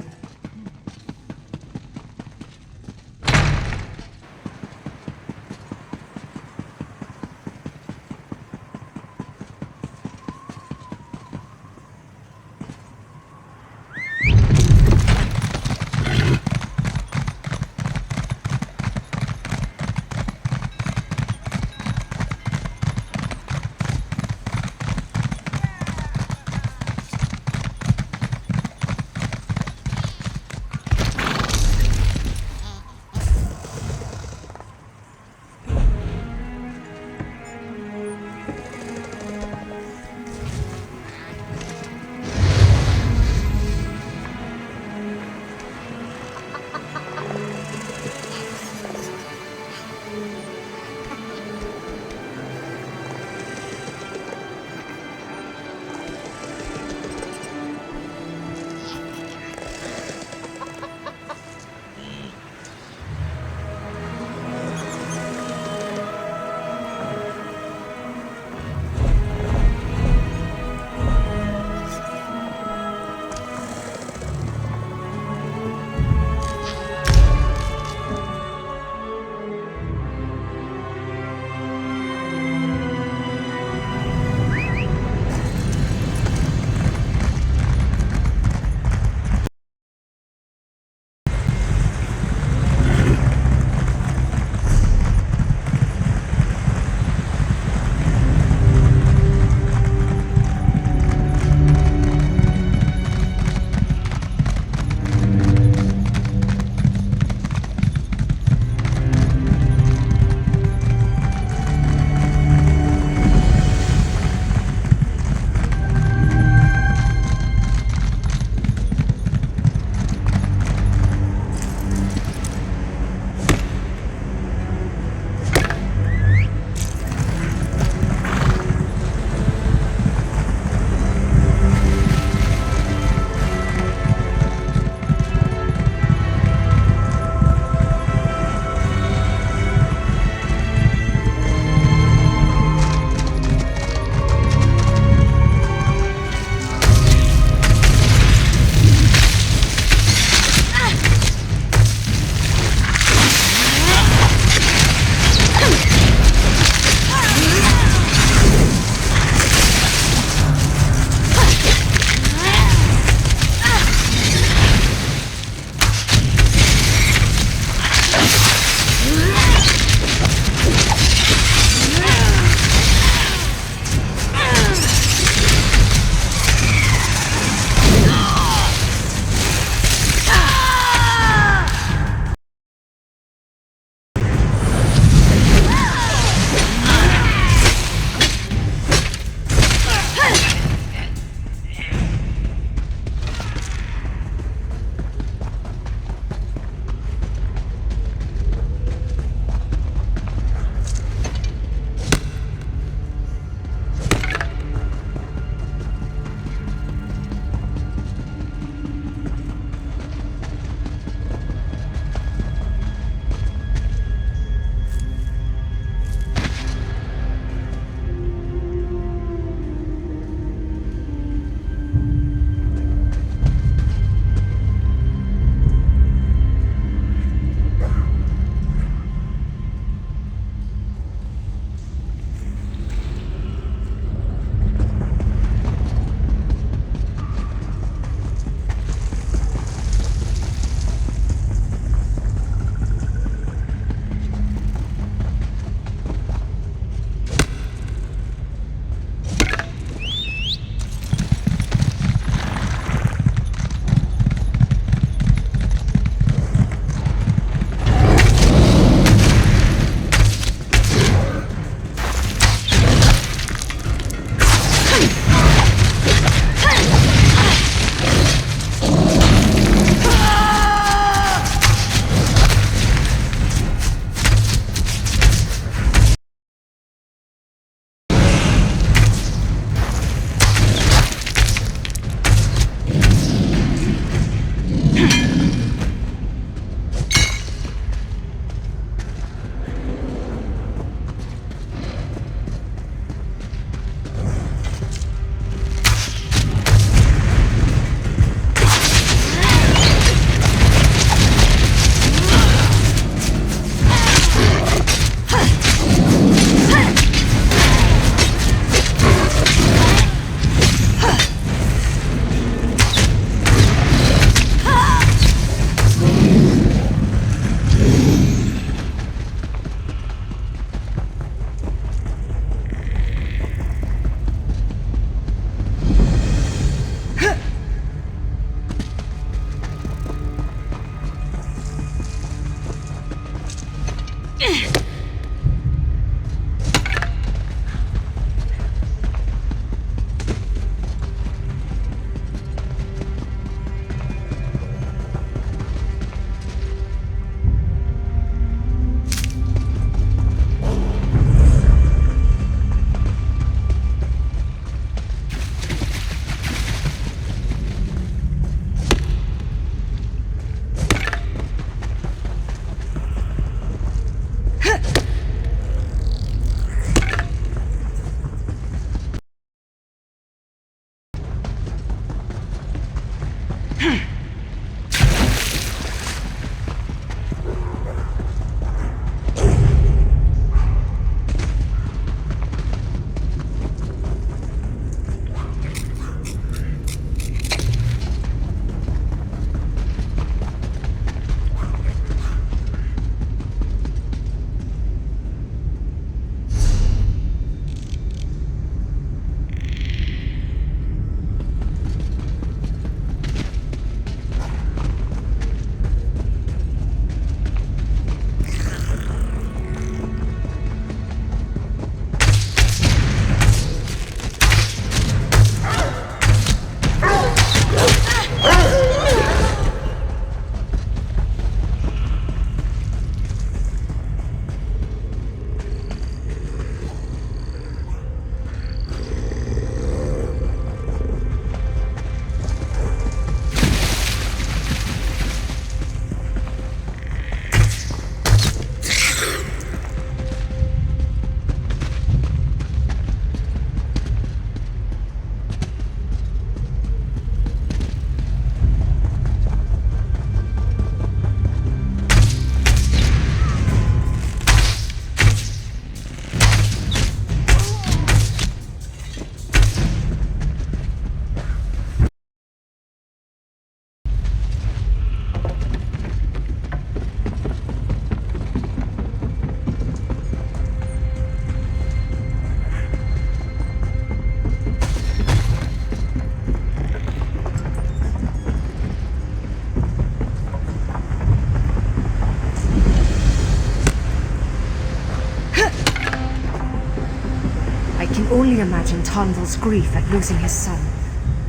only imagine Tonval's grief at losing his son.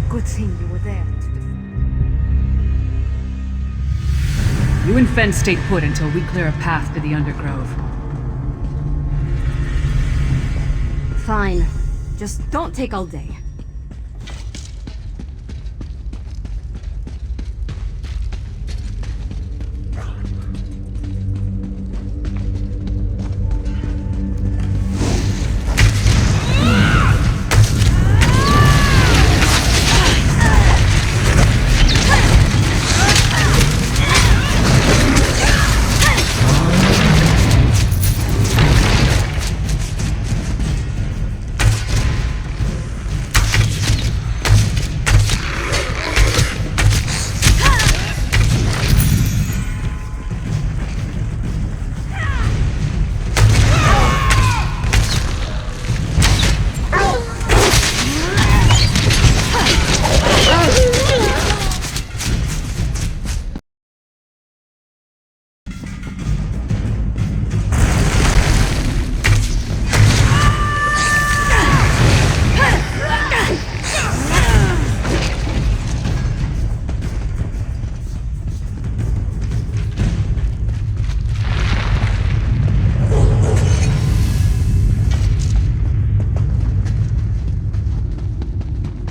Good thing you were there to defend. You and Fen stay put until we clear a path to the Undergrove. Fine. Just don't take all day.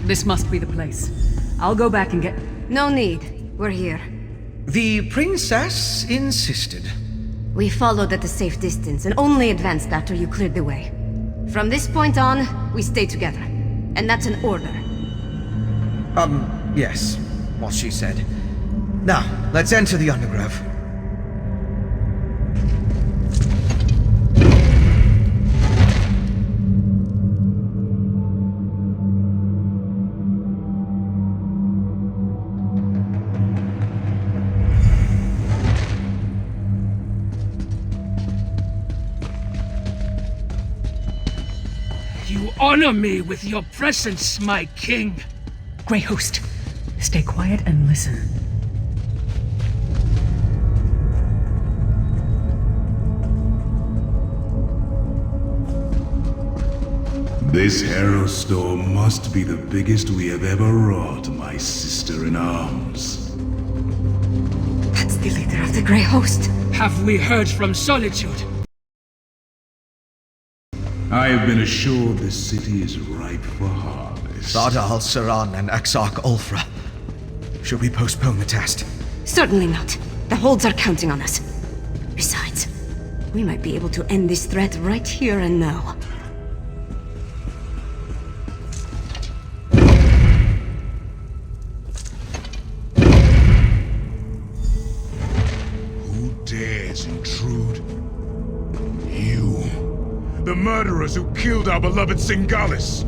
This must be the place. I'll go back and get... No need. We're here. The princess insisted. We followed at a safe distance and only advanced after you cleared the way. From this point on, we stay together. And that's an order. Yes. What she said. Now, let's enter the Undergrove. You honor me with your presence, my king. Grey Host, stay quiet and listen. This Harrow storm must be the biggest we have ever wrought, my sister-in-arms. That's the leader of the Grey Host. Have we heard from Solitude? I have been assured this city is ripe for harvest. Thadal, Saran, and Exarch Ulfra. Should we postpone the test? Certainly not. The holds are counting on us. Besides, we might be able to end this threat right here and now. Who dares intrude? You. The murderers who killed our beloved Singalis.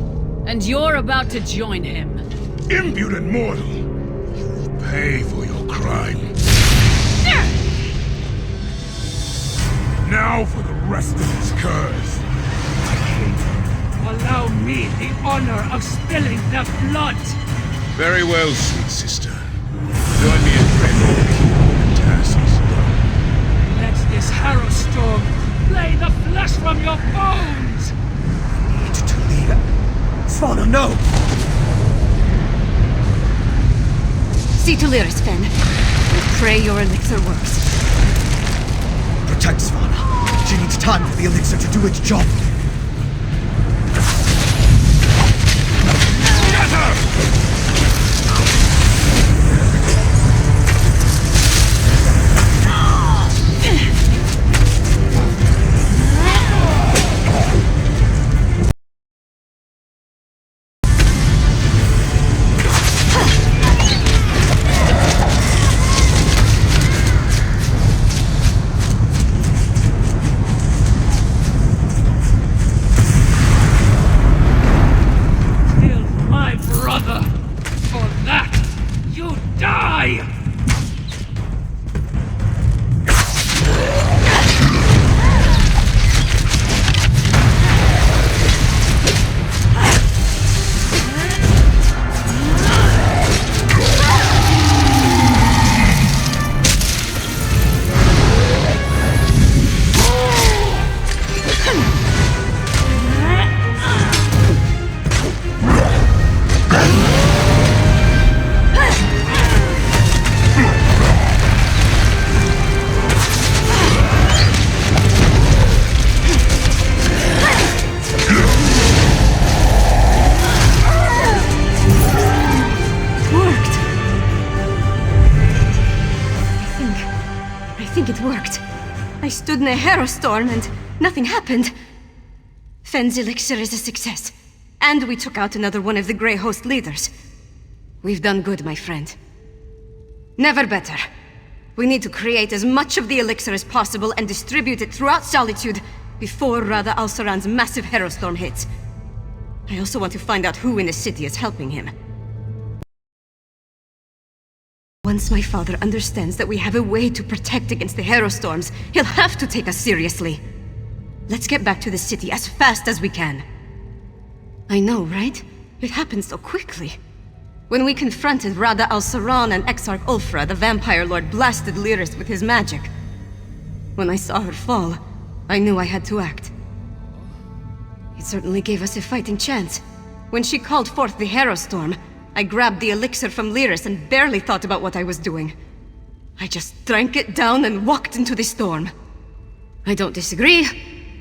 And you're about to join him. Impudent mortal. You will pay for your crime. Now for the rest of his curse. Allow me the honor of spilling their blood. Very well, sweet sister. Join me in Greymoor. The task is done. Let this harrow storm flay the flesh from your bones! I need to leave. Svanna, no! See to Lyris, Fen. And pray your elixir works. Protect Svanna. She needs time for the elixir to do its job. Get her! stood in a Herostorm and nothing happened. Fenn's elixir is a success. And we took out another one of the Grey Host leaders. We've done good, my friend. Never better. We need to create as much of the elixir as possible and distribute it throughout Solitude before Rada al-Saran's massive Herostorm hits. I also want to find out who in the city is helping him. Once my father understands that we have a way to protect against the Herostorms, he'll have to take us seriously. Let's get back to the city as fast as we can. I know, right? It happened so quickly. When we confronted Rada al-Saran and Exarch Ulfra, the Vampire Lord blasted Lyris with his magic. When I saw her fall, I knew I had to act. It certainly gave us a fighting chance. When she called forth the Herostorm, I grabbed the elixir from Lyris and barely thought about what I was doing. I just drank it down and walked into the storm. I don't disagree,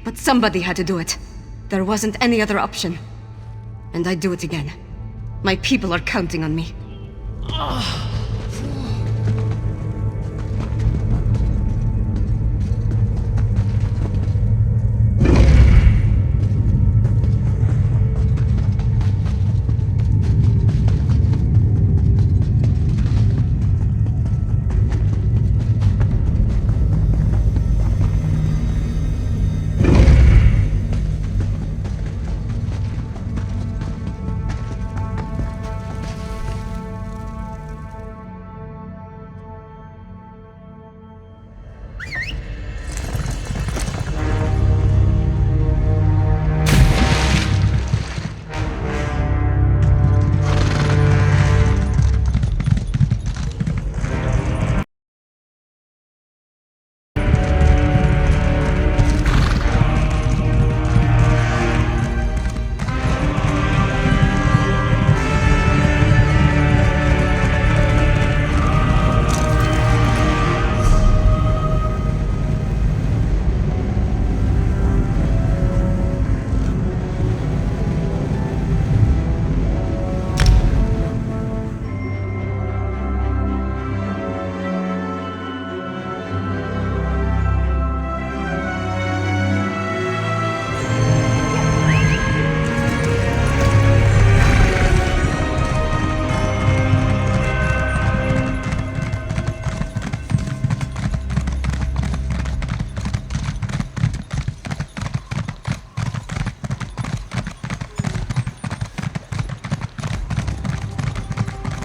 but somebody had to do it. There wasn't any other option. And I'd do it again. My people are counting on me.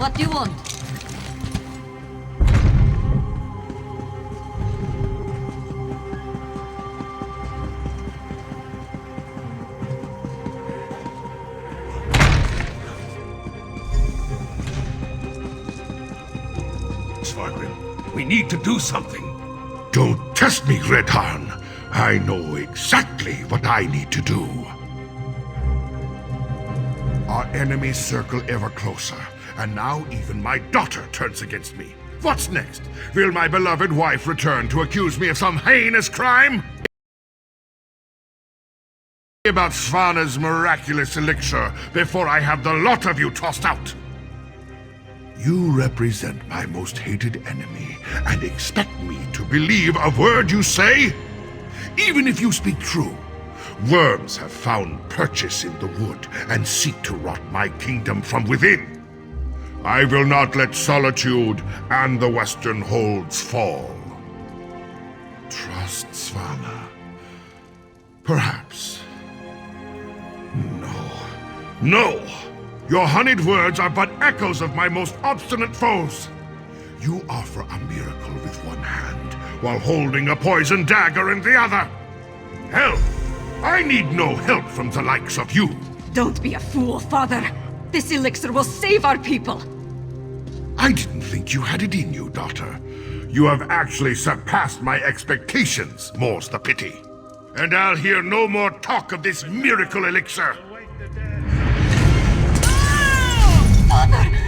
What do you want? Svargrim, we need to do something. Don't test me, Redharn. I know exactly what I need to do. Our enemies circle ever closer, and now even my daughter turns against me. What's next? Will my beloved wife return to accuse me of some heinous crime? About Svana's miraculous elixir before I have the lot of you tossed out. You represent my most hated enemy and expect me to believe a word you say? Even if you speak true, worms have found purchase in the wood and seek to rot my kingdom from within. I will not let Solitude and the Western Holds fall. Trust Svana. Perhaps. No. No! Your honeyed words are but echoes of my most obstinate foes. You offer a miracle with one hand, while holding a poison dagger in the other. Hell, I need no help from the likes of you. Don't be a fool, father. This elixir will save our people. I didn't think you had it in you, daughter. You have actually surpassed my expectations, more's the pity. And I'll hear no more talk of this miracle elixir.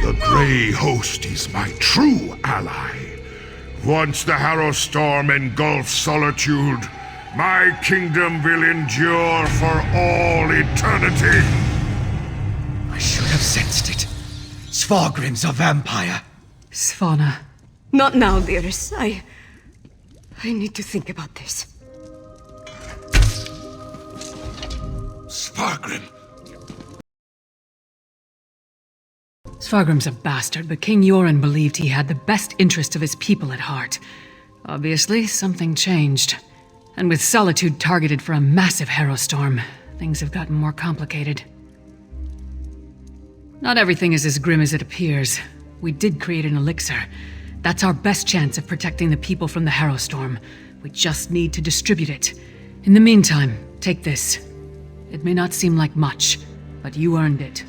The Grey Host is my true ally. Once the Harrowstorm engulfs Solitude, my kingdom will endure for all eternity. I should have sensed it. Svargrim's a vampire. Svana. Not now, Lyris. I need to think about this. Spargrim! Svargrim's a bastard, but King Yoren believed he had the best interest of his people at heart. Obviously, something changed. And with Solitude targeted for a massive Harrowstorm, things have gotten more complicated. Not everything is as grim as it appears. We did create an elixir. That's our best chance of protecting the people from the Harrowstorm. We just need to distribute it. In the meantime, take this. It may not seem like much, but you earned it.